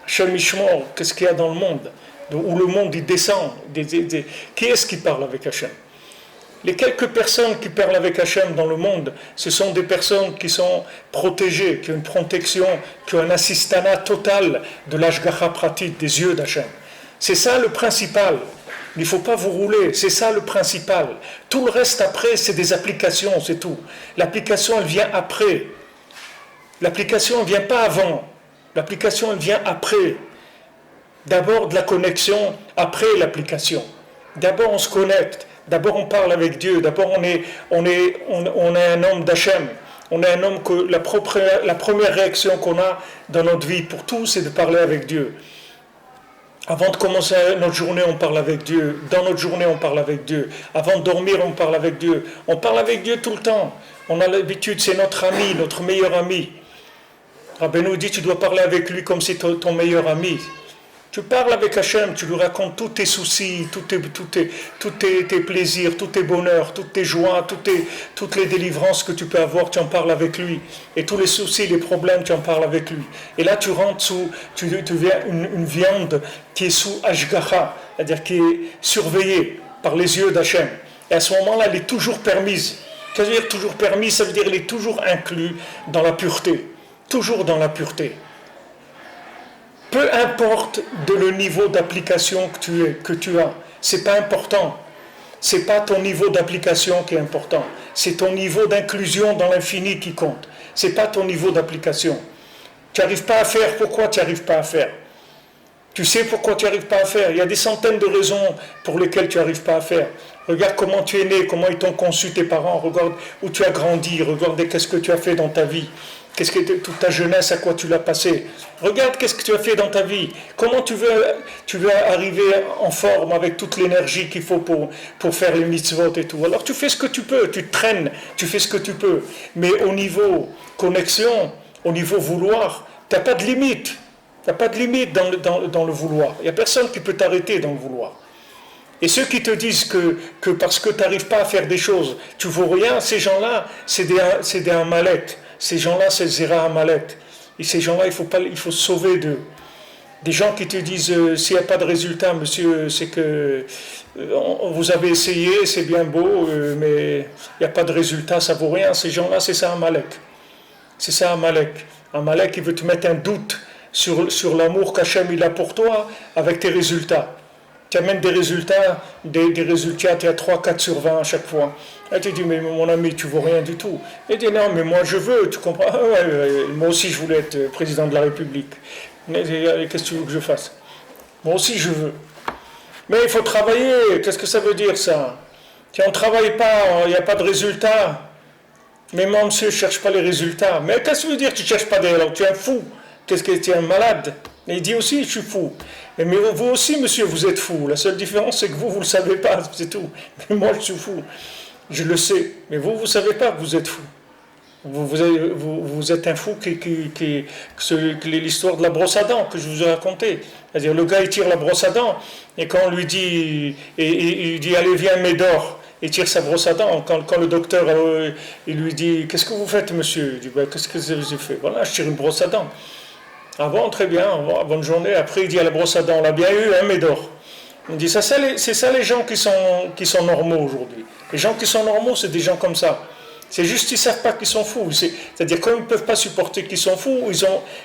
Hachem Ishmor, qu'est-ce qu'il y a dans le monde? Où le monde il descend. Qui est-ce qui parle avec Hachem? Les quelques personnes qui parlent avec Hachem dans le monde, ce sont des personnes qui sont protégées, qui ont une protection, qui ont un assistanat total de l'Ashgacha pratique, des yeux d'Hachem. C'est ça le principal. Il ne faut pas vous rouler, c'est ça le principal. Tout le reste après, c'est des applications, c'est tout. L'application, elle vient après. L'application, elle ne vient pas avant. L'application, elle vient après. D'abord de la connexion, après l'application. D'abord, on se connecte. D'abord, on parle avec Dieu. D'abord, on est un homme d'Hachem. On est un homme que la première réaction qu'on a dans notre vie, pour tout, c'est de parler avec Dieu. Avant de commencer notre journée, on parle avec Dieu. Dans notre journée, on parle avec Dieu. Avant de dormir, on parle avec Dieu. On parle avec Dieu tout le temps. On a l'habitude, c'est notre ami, notre meilleur ami. Rabbeinu dit, tu dois parler avec lui comme si ton meilleur ami. Tu parles avec Hachem, tu lui racontes tous tes soucis, tous tes plaisirs, tous tes bonheurs, toutes tes joies, toutes les délivrances que tu peux avoir, tu en parles avec lui. Et tous les soucis, les problèmes, tu en parles avec lui. Et là, tu rentres tu deviens une viande qui est sous Ashgacha, c'est-à-dire qui est surveillée par les yeux d'Hachem. Et à ce moment-là, elle est toujours permise. Ça veut dire toujours permise, ça veut dire qu'elle est toujours inclue dans la pureté. Toujours dans la pureté. Peu importe le niveau d'application que tu as, c'est pas important. C'est pas ton niveau d'application qui est important. C'est ton niveau d'inclusion dans l'infini qui compte. C'est pas ton niveau d'application. Tu n'arrives pas à faire, pourquoi tu n'arrives pas à faire? Tu sais pourquoi tu n'arrives pas à faire? Il y a des centaines de raisons pour lesquelles tu n'arrives pas à faire. Regarde comment tu es né, comment ils t'ont conçu tes parents, regarde où tu as grandi, regarde qu'est-ce que tu as fait dans ta vie. Qu'est-ce que toute ta jeunesse, à quoi tu l'as passé? Regarde qu'est-ce que tu as fait dans ta vie. Comment tu veux arriver en forme avec toute l'énergie qu'il faut pour faire les mitzvot et tout. Alors tu fais ce que tu peux, tu te traînes, tu fais ce que tu peux. Mais au niveau connexion, au niveau vouloir, tu n'as pas de limite. Tu n'as pas de limite dans le vouloir. Il n'y a personne qui peut t'arrêter dans le vouloir. Et ceux qui te disent que parce que tu n'arrives pas à faire des choses, tu ne vaux rien, ces gens-là, c'est des Amalek. Ces gens-là, c'est Zera Amalek. Et ces gens-là, il faut se sauver d'eux. Des gens qui te disent, s'il n'y a pas de résultat, monsieur, c'est que vous avez essayé, c'est bien beau, mais il n'y a pas de résultat, ça ne vaut rien. Ces gens-là, c'est ça Amalek. C'est ça Amalek. Amalek, il veut te mettre un doute sur l'amour qu'Hachem il a pour toi avec tes résultats. Tu amènes des résultats, tu as 3, 4 sur 20 à chaque fois. Et tu dis, mais mon ami, tu ne vaux rien du tout. Et tu dis, non, mais moi je veux, tu comprends? Moi aussi je voulais être président de la République. Mais qu'est-ce que tu veux que je fasse? Moi aussi je veux. Mais il faut travailler, qu'est-ce que ça veut dire ça? Si on ne travaille pas, il n'y a pas de résultats. Mais moi, monsieur, je ne cherche pas les résultats. Mais qu'est-ce que ça veut dire que tu ne cherches pas des résultats? Tu es un fou. Qu'est-ce que tu es un malade? Et il dit aussi, je suis fou. Mais vous aussi, monsieur, vous êtes fou. La seule différence, c'est que vous ne le savez pas, c'est tout. Mais moi, je suis fou. Je le sais. Mais vous ne savez pas que vous êtes fou. Vous êtes un fou l'histoire de la brosse à dents que je vous ai racontée. C'est-à-dire, le gars, il tire la brosse à dents, et quand on lui dit, il dit, allez, viens, Médor, il tire sa brosse à dents. Quand le docteur, il lui dit, qu'est-ce que vous faites, monsieur? Il dit, ben, qu'est-ce que j'ai fait? Voilà, je tire une brosse à dents. Ah bon, très bien, bonne journée. Après, il dit à la brosse à dents, on l'a bien eu, hein, Médor. Il dit, c'est ça les gens qui sont normaux aujourd'hui. Les gens qui sont normaux, c'est des gens comme ça. C'est juste qu'ils ne savent pas qu'ils sont fous. C'est-à-dire, comme ils ne peuvent pas supporter qu'ils sont fous,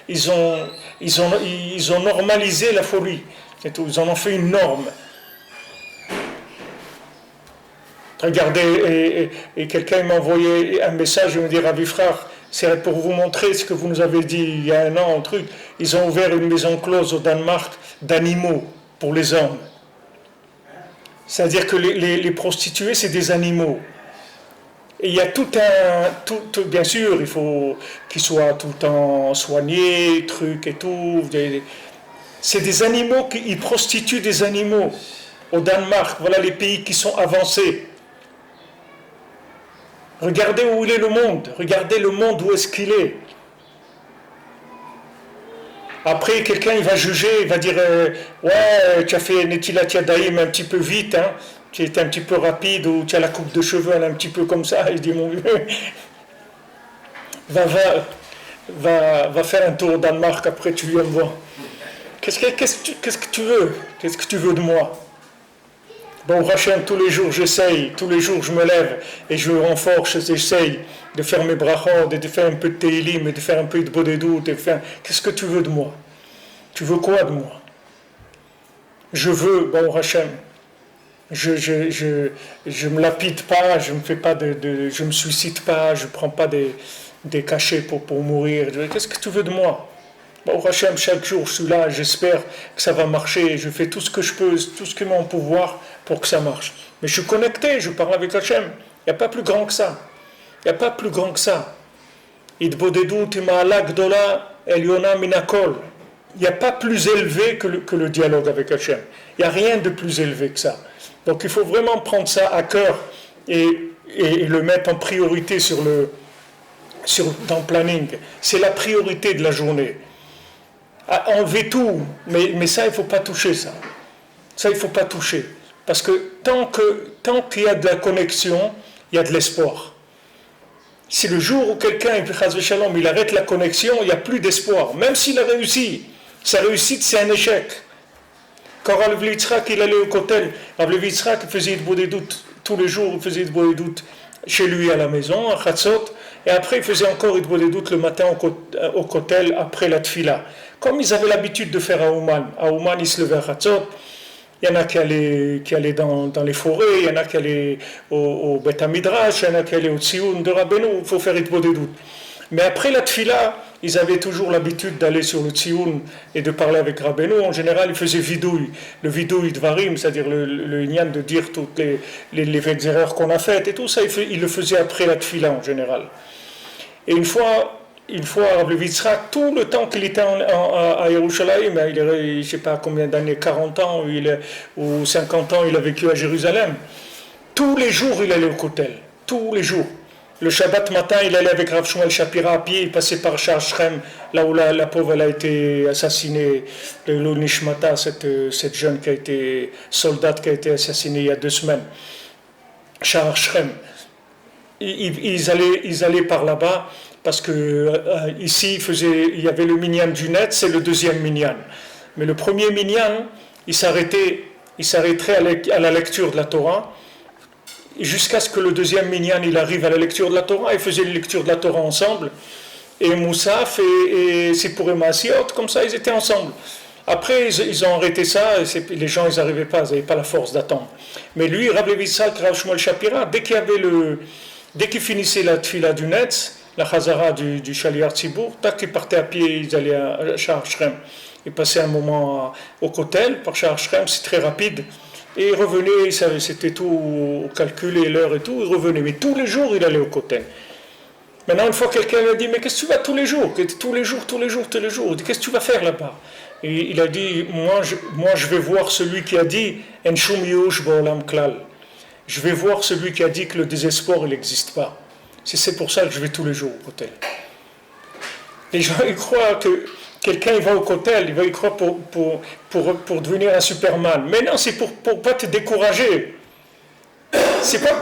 ils ont normalisé la folie. C'est tout. Ils en ont fait une norme. Regardez, et quelqu'un m'a envoyé un message, il me dit, Rabbi Frère, c'est pour vous montrer ce que vous nous avez dit il y a un an, un truc. Ils ont ouvert une maison close au Danemark d'animaux pour les hommes. C'est-à-dire que les prostituées, c'est des animaux. Et il y a bien sûr, il faut qu'ils soient tout le temps soignés, trucs et tout. C'est des animaux, ils prostituent des animaux. Au Danemark, voilà les pays qui sont avancés. Regardez où il est le monde. Regardez le monde où est-ce qu'il est. Après, quelqu'un il va juger, il va dire ouais, tu as fait Netilat Yadayim un petit peu vite, hein, tu étais un petit peu rapide, ou tu as la coupe de cheveux elle est un petit peu comme ça. Il dit mon vieux, va faire un tour au Danemark, après tu viens me voir. Qu'est-ce que tu veux? Qu'est-ce que tu veux de moi? Bon, Hachem, tous les jours j'essaye, tous les jours je me lève et je renforce, j'essaye de faire mes brachot, de faire un peu de Teilim, de faire un peu de Bodedou, Qu'est-ce que tu veux de moi? Tu veux quoi de moi? Je veux, bon Hachem, je me lapide pas, je me suicide pas, je prends pas des cachets pour mourir. Qu'est-ce que tu veux de moi? Bon, Hachem, chaque jour je suis là, j'espère que ça va marcher, je fais tout ce que je peux, tout ce qui est en mon pouvoir pour que ça marche. Mais je suis connecté, je parle avec Hachem. Il n'y a pas plus grand que ça. Il n'y a pas plus grand que ça. Il n'y a pas plus élevé que le dialogue avec Hachem. Il n'y a rien de plus élevé que ça. Donc il faut vraiment prendre ça à cœur et le mettre en priorité dans le planning. C'est la priorité de la journée. enlever tout, mais ça, il ne faut pas toucher ça. Ça, il ne faut pas toucher. Parce que tant qu'il y a de la connexion, il y a de l'espoir. Si le jour où quelqu'un, il arrête la connexion, il n'y a plus d'espoir. Même s'il a réussi, sa réussite, c'est un échec. Quand Rav Levi Yitzhak, il allait au Kotel, Rav Levi Yitzhak faisait des doutes tous les jours, il faisait des doutes chez lui à la maison, à Chatzot, et après il faisait encore des doutes le matin au Kotel, après la Tfila. Comme ils avaient l'habitude de faire à Ouman, ils se levaient à Chatzot. Il y en a qui allaient dans les forêts, il y en a qui allaient au Beth Midrash, il y en a qui allaient au Tzioun de Rabbeinu, il faut faire des doutes. Mais après la Tfila, ils avaient toujours l'habitude d'aller sur le Tzioun et de parler avec Rabbeinu. En général, ils faisaient vidouille, le vidouille dvarim, c'est-à-dire le ignan de dire toutes les erreurs qu'on a faites et tout ça, ils le faisaient après la Tfila en général. Et une fois, Rav Levi Yitzhak, tout le temps qu'il était à Yerushalayim, il je ne sais pas combien d'années, 40 ans ou 50 ans, il a vécu à Jérusalem. Tous les jours, il allait au Kotel. Tous les jours. Le Shabbat matin, il allait avec Rav Shmuel Shapira à pied, il passait par Shar Shrem, là où la pauvre elle a été assassinée, le Nishmata, cette jeune qui a été soldate qui a été assassinée il y a 2 semaines. Shar Shrem. Ils allaient par là-bas parce que ici il y avait le minyan du net, c'est le deuxième minyan. Mais le premier minyan, il s'arrêterait à la lecture de la Torah. Jusqu'à ce que le deuxième minyan il arrive à la lecture de la Torah, ils faisaient la lecture de la Torah ensemble, et Moussaf et Sipur Maasiot, comme ça ils étaient ensemble. Après ils ont arrêté ça, et les gens ils n'arrivaient pas, ils n'avaient pas la force d'attendre. Mais lui, Rav Levi Yitzhak, Rav Shmuel Shapira, dès qu'il finissait la tfila du Netz, la chazara du Shaliar Tzibour, tac, ils partaient à pied, ils allaient à Sha'ar Shrem. Ils passaient un moment au Kotel, par Sha'ar Shrem, c'est très rapide. Et il revenait, c'était tout calculé, l'heure et tout, il revenait. Mais tous les jours, il allait au Kotel. Maintenant, une fois, quelqu'un lui a dit, mais qu'est-ce que tu vas tous les jours? Tous les jours. Il dit, qu'est-ce que tu vas faire là-bas? Et il a dit, moi, je vais voir celui qui a dit, En shum yush ba'olam klal. Je vais voir celui qui a dit que le désespoir, il n'existe pas. C'est pour ça que je vais tous les jours au Kotel. Les gens, ils croient que quelqu'un il va au Kotel, il va y croire pour devenir un Superman. Mais non, c'est pour pas te décourager. C'est pas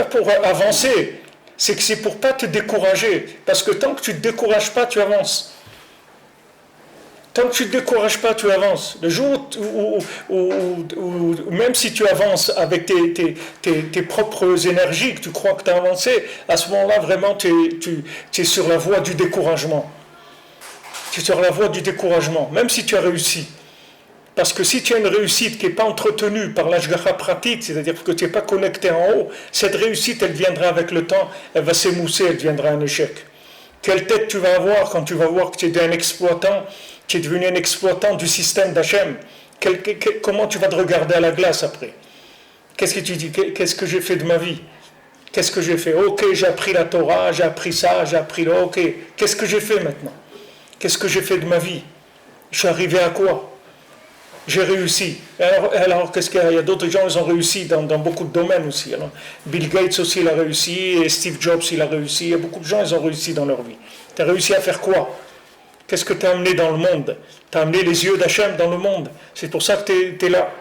pour avancer. C'est que c'est pour pas te décourager. Parce que tant que tu te décourages pas, tu avances. Tant que tu ne te décourages pas, tu avances. Le jour où même si tu avances avec tes propres énergies, que tu crois que tu as avancé, à ce moment-là, vraiment, tu es sur la voie du découragement. Tu es sur la voie du découragement, même si tu as réussi. Parce que si tu as une réussite qui n'est pas entretenue par l'ashgacha pratique, c'est-à-dire que tu n'es pas connecté en haut, cette réussite, elle viendra avec le temps, elle va s'émousser, elle deviendra un échec. Quelle tête tu vas avoir quand tu vas voir que tu es un exploitant, tu es devenu un exploitant du système d'Hachem? Comment tu vas te regarder à la glace après? Qu'est-ce que tu dis? Qu'est-ce que j'ai fait de ma vie? Qu'est-ce que j'ai fait? Ok, j'ai appris la Torah, j'ai appris ça, j'ai appris le ok. Qu'est-ce que j'ai fait maintenant? Qu'est-ce que j'ai fait de ma vie? Je suis arrivé à quoi? J'ai réussi. Alors qu'est-ce qu'il y a? Il y a d'autres gens, ils ont réussi dans beaucoup de domaines aussi. Alors, Bill Gates aussi, il a réussi, et Steve Jobs, il a réussi. Il y a beaucoup de gens, ils ont réussi dans leur vie. Tu as réussi à faire quoi? Qu'est-ce que tu as amené dans le monde? Tu as amené les yeux d'Hachem dans le monde. C'est pour ça que tu es là.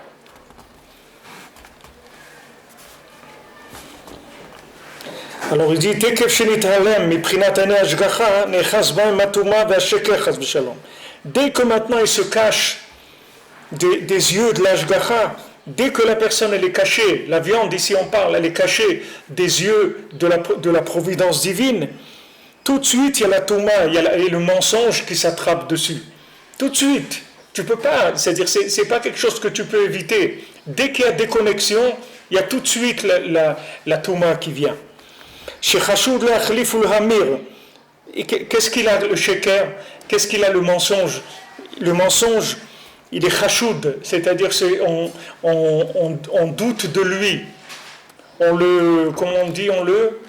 Alors il dit, dès que maintenant il se cache des yeux de l'Ashgacha, dès que la personne elle est cachée, la viande ici on parle, elle est cachée des yeux de la providence divine, tout de suite il y a la touma, il y a le mensonge qui s'attrape dessus. Tout de suite, tu peux pas, c'est-à-dire c'est pas quelque chose que tu peux éviter. Dès qu'il y a déconnexion, il y a tout de suite la touma qui vient. Qu'est-ce qu'il a le sheker? Qu'est-ce qu'il a le mensonge? Le mensonge, il est chachoud, c'est-à-dire on doute de lui. On le, comment on dit, on le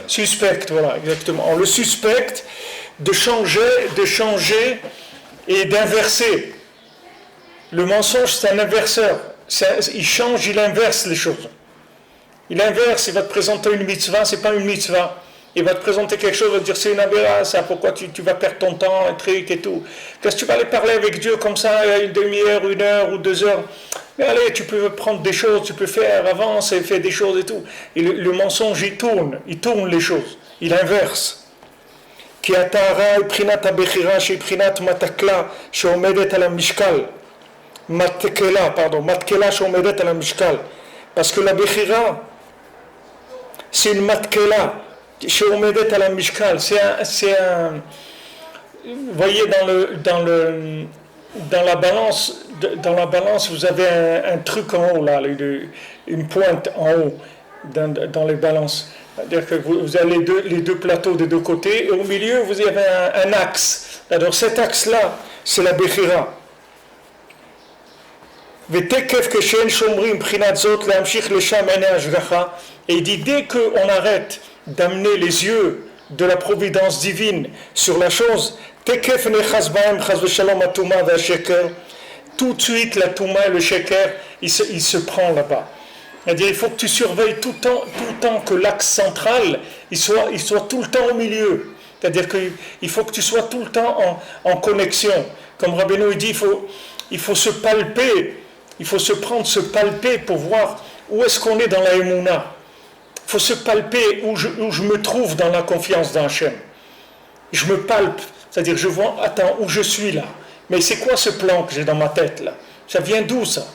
suspecte, voilà, exactement. On le suspecte de changer et d'inverser. Le mensonge, c'est un inverseur. Il change, il inverse les choses. Il inverse, il va te présenter une mitzvah, c'est pas une mitzvah. Il va te présenter quelque chose, il va te dire c'est une aberration, ça, pourquoi tu vas perdre ton temps, un truc et tout. Qu'est-ce que tu vas aller parler avec Dieu comme ça, une demi-heure, 1 heure ou 2 heures? Mais allez, tu peux prendre des choses, tu peux faire, avance et faire des choses et tout. Et le mensonge, il tourne les choses, il inverse. Ki atahara היא בחינת הבחירה שהיא בחינת מתקלה שעומדת על המשקל. מתקלה שעומדת על המשקל. Parce que la בחירה, c'est une matkela שעומדת על המשקל. Vous voyez dans la balance, vous avez un truc en haut là, une pointe en haut dans les balances. C'est-à-dire que vous avez les deux plateaux des deux côtés et au milieu vous avez un axe. Alors cet axe-là, c'est la Bechira. Et il dit dès qu'on arrête d'amener les yeux de la providence divine sur la chose, tout de suite la Touma et le Sheker, il se prend là-bas. C'est-à-dire il faut que tu surveilles tout le temps que l'axe central il soit tout le temps au milieu. C'est-à-dire qu'il faut que tu sois tout le temps en connexion. Comme Rabbeinu dit, il faut se palper, il faut se palper pour voir où est-ce qu'on est dans la Emouna. Il faut se palper où je me trouve dans la confiance dans Hachem. Je me palpe, c'est-à-dire je vois, attends, où je suis là. Mais c'est quoi ce plan que j'ai dans ma tête là? Ça vient d'où ça?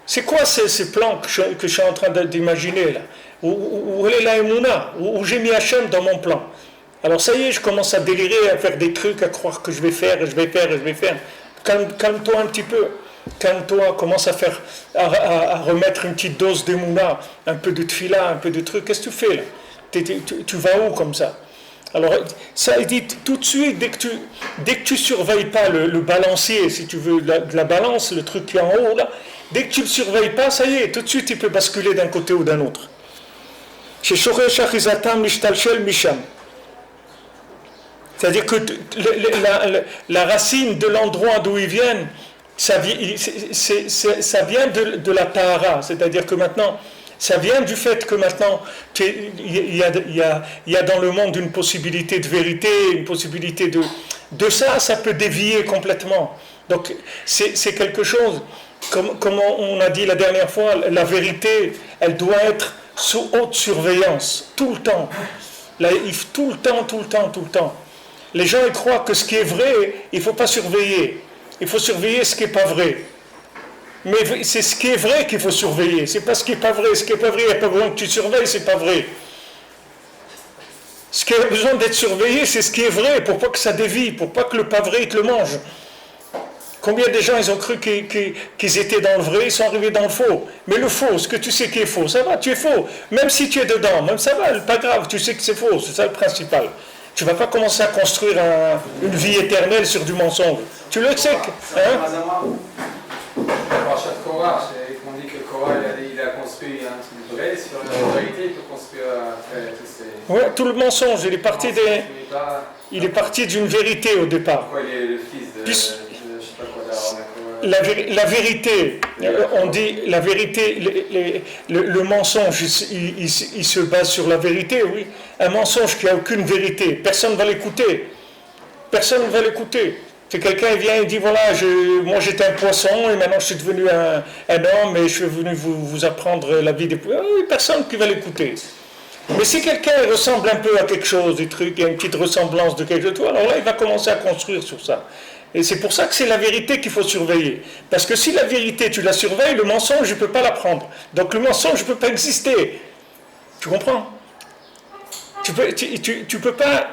C'est quoi ces plans que je suis en train d'imaginer là? Où est la Emouna? Où j'ai mis Hachem dans mon plan? Alors ça y est, je commence à délirer, à faire des trucs, à croire que je vais faire. Calme-toi un petit peu. Calme-toi, commence à remettre une petite dose d'Emouna, un peu de tfila, un peu de trucs. Qu'est-ce que tu fais là? Tu vas où comme ça? Alors ça, il dit tout de suite, dès que tu surveilles pas le balancier, si tu veux, de la balance, le truc qui est en haut là, dès que tu le surveilles pas, ça y est, tout de suite il peut basculer d'un côté ou d'un autre. C'est-à-dire que la racine de l'endroit d'où ils viennent, ça vient de la tahara, c'est-à-dire que maintenant, ça vient du fait que maintenant, il y a dans le monde une possibilité de vérité, une possibilité de ça peut dévier complètement. Donc, c'est quelque chose, comme on a dit la dernière fois, la vérité, elle doit être sous haute surveillance, tout le temps. Tout le temps. Les gens ils croient que ce qui est vrai, il ne faut pas surveiller. Il faut surveiller ce qui n'est pas vrai. Mais c'est ce qui est vrai qu'il faut surveiller. C'est pas ce qui n'est pas vrai. Ce qui n'est pas vrai, il n'y a pas besoin que tu surveilles, c'est pas vrai. Ce qui a besoin d'être surveillé, c'est ce qui est vrai, pour pas que ça dévie, pour pas que le pas vrai, il te le mange. Combien de gens ils ont cru qu'ils étaient dans le vrai, ils sont arrivés dans le faux. Mais le faux, ce que tu sais qui est faux, ça va, tu es faux. Même si tu es dedans, même ça va, pas grave, tu sais que c'est faux, c'est ça le principal. Tu ne vas pas commencer à construire une vie éternelle sur du mensonge. Tu le sais. On dit que Korah, il a construit un truc vrai, sur la vérité, il peut construire après tous ces... Oui, tout le mensonge, il est parti d'une vérité au départ. Pourquoi il est le fils de... je sais pas quoi, d'Aaron. La vérité, on dit la vérité, le mensonge, il se base sur la vérité, oui. Un mensonge qui n'a aucune vérité, personne ne va l'écouter. C'est quelqu'un qui vient et dit voilà, moi j'étais un poisson et maintenant je suis devenu un homme et je suis venu vous apprendre la vie des poissons. Oui, personne qui va l'écouter. Mais si quelqu'un ressemble un peu à quelque chose, des trucs, il y a une petite ressemblance de quelque chose, alors là il va commencer à construire sur ça. Et c'est pour ça que c'est la vérité qu'il faut surveiller. Parce que si la vérité tu la surveilles, le mensonge je ne peux pas l'apprendre. Donc le mensonge ne peut pas exister. Tu comprends? Tu peux pas...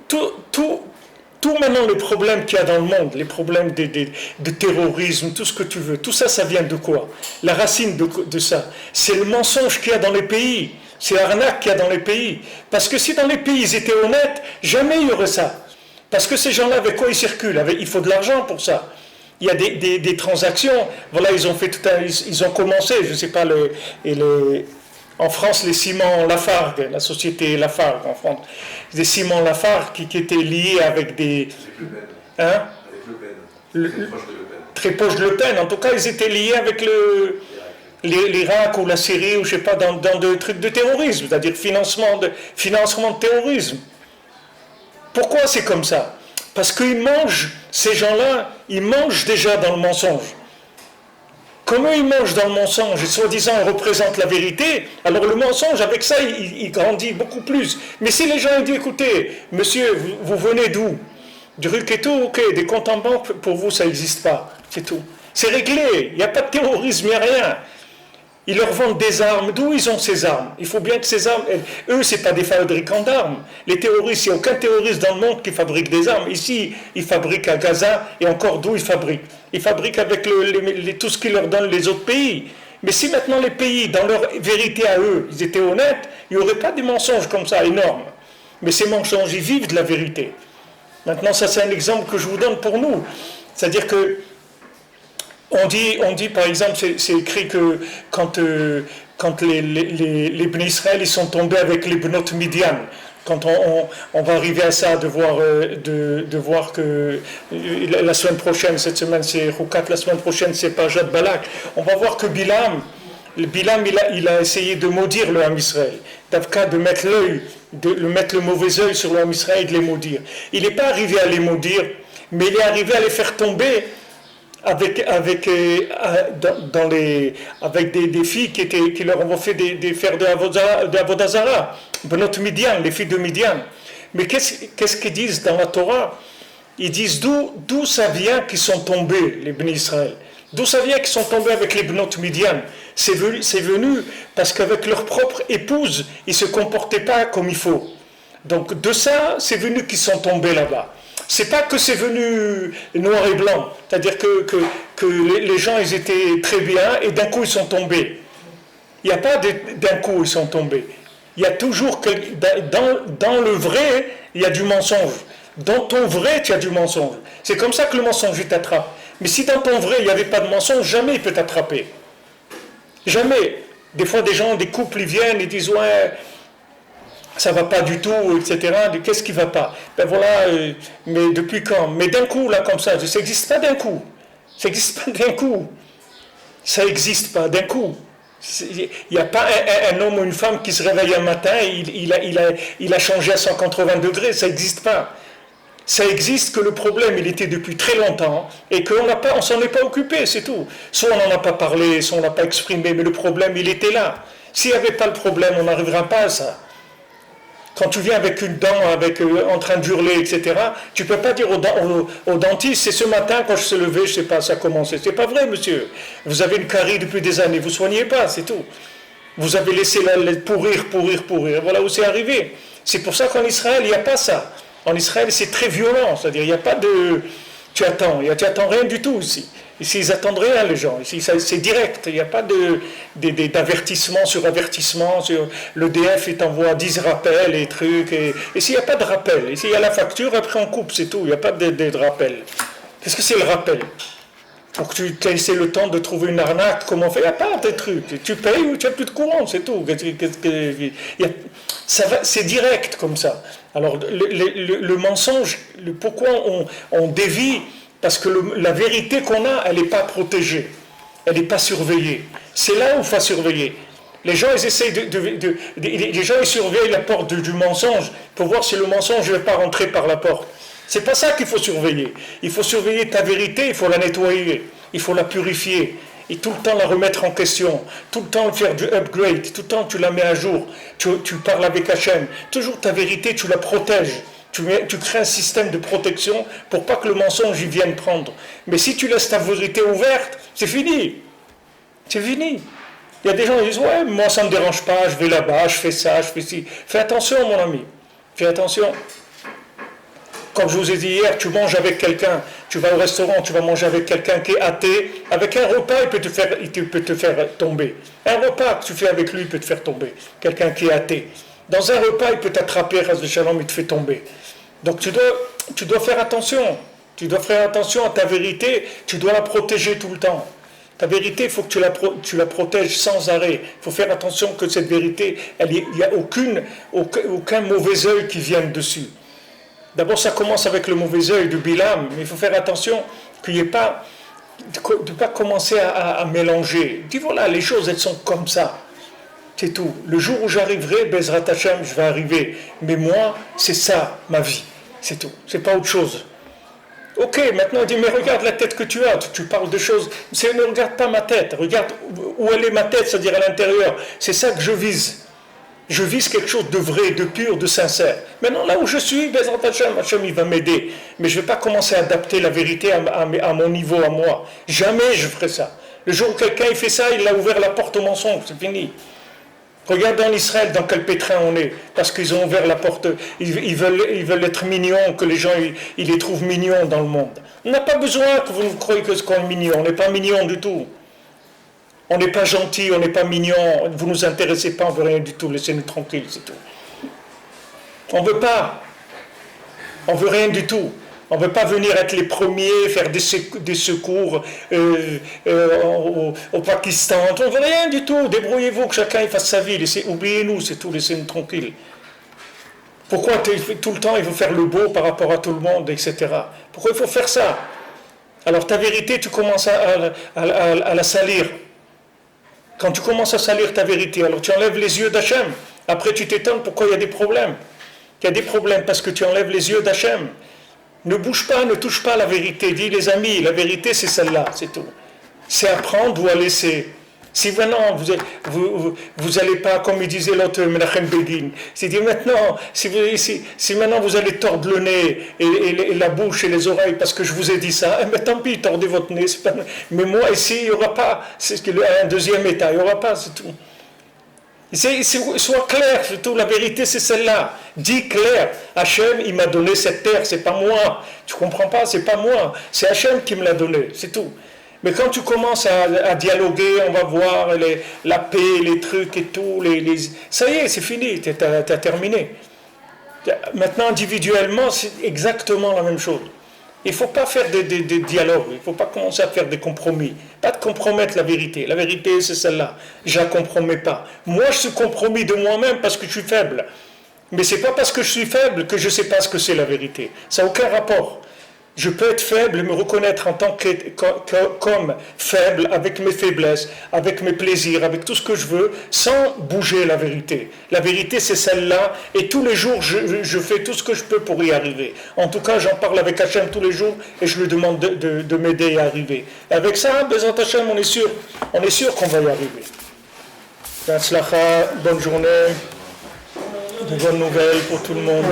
Tout maintenant les problèmes qu'il y a dans le monde, les problèmes de terrorisme, tout ce que tu veux, tout ça, ça vient de quoi? La racine de ça, c'est le mensonge qu'il y a dans les pays, c'est l'arnaque qu'il y a dans les pays. Parce que si dans les pays ils étaient honnêtes, jamais il y aurait ça. Parce que ces gens-là, avec quoi ils circulent? Il faut de l'argent pour ça. Il y a des transactions, voilà, ils ont commencé, je ne sais pas, en France, les ciments Lafargue, la société Lafargue en France, des ciments Lafargue qui étaient liés avec des... Avec Le Pen. Très proche de Le Pen. Très proche de Le Pen. En tout cas, ils étaient liés avec l'Irak ou la Syrie, ou je sais pas, dans des trucs de terrorisme, c'est-à-dire financement de terrorisme. Pourquoi c'est comme ça? Parce qu'ils mangent, ces gens-là, ils mangent déjà dans le mensonge. Comme eux, ils mangent dans le mensonge, et soi-disant, ils représentent la vérité, alors le mensonge, avec ça, il grandit beaucoup plus. Mais si les gens disent, écoutez, monsieur, vous venez d'où? Du Ruketo, ok, des comptes en banque, pour vous, ça n'existe pas, c'est tout. C'est réglé, il n'y a pas de terrorisme, il n'y a rien. Ils leur vendent des armes. D'où ils ont ces armes? Il faut bien que ces armes... Eux, ce n'est pas des fabricants d'armes. Les terroristes, il n'y a aucun terroriste dans le monde qui fabrique des armes. Ici, ils fabriquent à Gaza, et encore d'où ils fabriquent? Ils fabriquent avec tout ce qu'ils leur donnent les autres pays. Mais si maintenant les pays, dans leur vérité à eux, ils étaient honnêtes, il n'y aurait pas des mensonges comme ça énormes. Mais ces mensonges, ils vivent de la vérité. Maintenant, ça c'est un exemple que je vous donne pour nous. C'est-à-dire que on dit par exemple, c'est écrit que quand les Bnei Israël ils sont tombés avec les Bnot Midian, quand on va arriver à ça, de voir que la semaine prochaine, cette semaine c'est Roukat, la semaine prochaine c'est Pajat Balak, on va voir que Bilam il a essayé de maudire le Ham Israël, de mettre mettre le mauvais œil sur le Ham Israël et de les maudire. Il n'est pas arrivé à les maudire, mais il est arrivé à les faire tomber avec des filles qui leur ont fait des fers de Avodazara, Benot Midian, les filles de Midian. Mais qu'est-ce qu'ils disent dans la Torah? Ils disent d'où ça vient qu'ils sont tombés, les Bnei Israël. D'où ça vient qu'ils sont tombés avec les Benot Midian? C'est venu parce qu'avec leur propre épouse, ils ne se comportaient pas comme il faut. Donc de ça, c'est venu qu'ils sont tombés là-bas. C'est pas que c'est venu noir et blanc, c'est-à-dire que les gens ils étaient très bien et d'un coup ils sont tombés. Il n'y a pas d'un coup ils sont tombés. Il y a toujours que dans le vrai, il y a du mensonge. Dans ton vrai, tu as du mensonge. C'est comme ça que le mensonge il t'attrape. Mais si dans ton vrai, il n'y avait pas de mensonge, jamais il peut t'attraper. Jamais. Des fois, des couples, ils viennent, ils disent, ouais, ça va pas du tout, etc. Qu'est-ce qui va pas? Ben voilà, mais depuis quand? Mais d'un coup, là, comme ça, ça n'existe pas d'un coup. Ça n'existe pas d'un coup. Ça n'existe pas d'un coup. Il n'y a pas un homme ou une femme qui se réveille un matin et il a changé à 180 degrés. Ça n'existe pas. Ça existe que le problème, il était depuis très longtemps et qu'on ne s'en est pas occupé, c'est tout. Soit on n'en a pas parlé, soit on n'a pas exprimé, mais le problème, il était là. S'il n'y avait pas le problème, on n'arriverait pas à ça. Quand tu viens avec une dent, en train d'hurler, etc., tu ne peux pas dire au dentiste, c'est ce matin quand je suis levé, je ne sais pas, ça a commencé. C'est pas vrai, monsieur. Vous avez une carie depuis des années, vous ne soignez pas, c'est tout. Vous avez laissé pourrir. Voilà où c'est arrivé. C'est pour ça qu'en Israël, il n'y a pas ça. En Israël, c'est très violent, c'est-à-dire il n'y a pas de... Tu attends rien du tout ici. Ici, ils attendent rien, les gens. Ici, c'est direct. Il n'y a pas d'avertissement sur avertissement. L'EDF, il t'envoie 10 rappels et trucs. Et ici, il n'y a pas de rappel. Ici, il y a la facture, après on coupe, c'est tout. Il n'y a pas de rappel. Qu'est-ce que c'est le rappel? Pour que tu aies laissé le temps de trouver une arnaque, comment on fait? Il n'y a pas de trucs. Tu payes ou tu n'as plus de courant, c'est tout. C'est direct comme ça. Alors, le mensonge, pourquoi on dévie? Parce que la vérité qu'on a, elle n'est pas protégée. Elle n'est pas surveillée. C'est là où il faut surveiller. Les gens, ils essayent les gens, ils surveillent la porte du mensonge pour voir si le mensonge ne va pas rentrer par la porte. C'est pas ça qu'il faut surveiller. Il faut surveiller ta vérité, il faut la nettoyer, il faut la purifier, et tout le temps la remettre en question, tout le temps faire du upgrade, tout le temps tu la mets à jour, tu parles avec Hachem, toujours ta vérité, tu la protèges. Tu crées un système de protection pour pas que le mensonge y vienne prendre. Mais si tu laisses ta vérité ouverte, c'est fini. C'est fini. Il y a des gens qui disent, ouais, moi ça ne me dérange pas, je vais là-bas, je fais ça, je fais ci. Fais attention, mon ami. Fais attention. Comme je vous ai dit hier, tu manges avec quelqu'un, tu vas au restaurant, tu vas manger avec quelqu'un qui est athée, avec un repas, il peut te faire tomber. Un repas que tu fais avec lui, il peut te faire tomber. Quelqu'un qui est athée. Dans un repas, il peut t'attraper, Ras de Shalom, il te fait tomber. Donc tu dois faire attention. Tu dois faire attention à ta vérité, tu dois la protéger tout le temps. Ta vérité, il faut que tu la protèges sans arrêt. Il faut faire attention que cette vérité, il n'y a aucun mauvais œil qui vienne dessus. D'abord, ça commence avec le mauvais œil de Bilam, mais il faut faire attention qu'il n'y ait pas de pas commencer à mélanger. Dis voilà, les choses elles sont comme ça. C'est tout. Le jour où j'arriverai, Bezrat Hashem, je vais arriver. Mais moi, c'est ça, ma vie. C'est tout. C'est pas autre chose. Ok, maintenant il dit, mais regarde la tête que tu as. Tu parles de choses. Ne regarde pas ma tête. Regarde où elle est ma tête, c'est-à-dire à l'intérieur. C'est ça que je vise. Je vise quelque chose de vrai, de pur, de sincère. Maintenant, là où je suis, Bezrat Hashem, Hashem, il va m'aider. Mais je ne vais pas commencer à adapter la vérité à mon niveau, à moi. Jamais je ferai ça. Le jour où quelqu'un il fait ça, il a ouvert la porte au mensonge. C'est fini. Regarde en Israël dans quel pétrin on est, parce qu'ils ont ouvert la porte, ils veulent être mignons, que les gens ils les trouvent mignons dans le monde. On n'a pas besoin que vous croyez que ce qu'on est mignon, on n'est pas mignon du tout. On n'est pas gentil, on n'est pas mignon, vous ne nous intéressez pas, on ne veut rien du tout, laissez-nous tranquilles, c'est tout. On ne veut pas, on ne veut rien du tout. On ne veut pas venir être les premiers, faire des secours au Pakistan. On ne veut rien du tout. Débrouillez-vous, que chacun il fasse sa vie. Oubliez-nous, c'est tout, laissez-nous tranquilles. Pourquoi tout le temps il faut faire le beau par rapport à tout le monde, etc. Pourquoi il faut faire ça? Alors ta vérité, tu commences à la salir. Quand tu commences à salir ta vérité, alors tu enlèves les yeux d'Hachem. Après tu t'étonnes pourquoi il y a des problèmes. Il y a des problèmes parce que tu enlèves les yeux d'Hachem. Ne bouge pas, ne touche pas la vérité. Dis les amis, la vérité c'est celle-là, c'est tout. C'est à prendre ou à laisser. Si maintenant vous n'allez pas, comme il disait l'autre Menachem Begin, c'est dire maintenant, si maintenant vous allez tordre le nez et la bouche et les oreilles parce que je vous ai dit ça, mais tant pis, tordez votre nez. Mais moi ici, il n'y aura pas, c'est un deuxième état, il n'y aura pas, c'est tout. Sois clair, surtout la vérité c'est celle-là. Dis clair, Hachem il m'a donné cette terre, c'est pas moi. Tu comprends pas, c'est pas moi, c'est Hachem qui me l'a donné, c'est tout. Mais quand tu commences à dialoguer, on va voir la paix, les trucs et tout, ça y est, c'est fini, t'as terminé. Maintenant individuellement, c'est exactement la même chose. Il ne faut pas faire des dialogues, il ne faut pas commencer à faire des compromis. Pas de compromettre la vérité. La vérité, c'est celle-là. Je ne la compromets pas. Moi, je suis compromis de moi-même parce que je suis faible. Mais ce n'est pas parce que je suis faible que je ne sais pas ce que c'est la vérité. Ça n'a aucun rapport. Je peux être faible et me reconnaître en tant comme faible, avec mes faiblesses, avec mes plaisirs, avec tout ce que je veux, sans bouger la vérité. La vérité, c'est celle-là, et tous les jours, je fais tout ce que je peux pour y arriver. En tout cas, j'en parle avec Hachem tous les jours, et je lui demande de m'aider à y arriver. Et avec ça, Bezrat Hachem, on est sûr qu'on va y arriver. Bonne journée, de bonnes nouvelles pour tout le monde.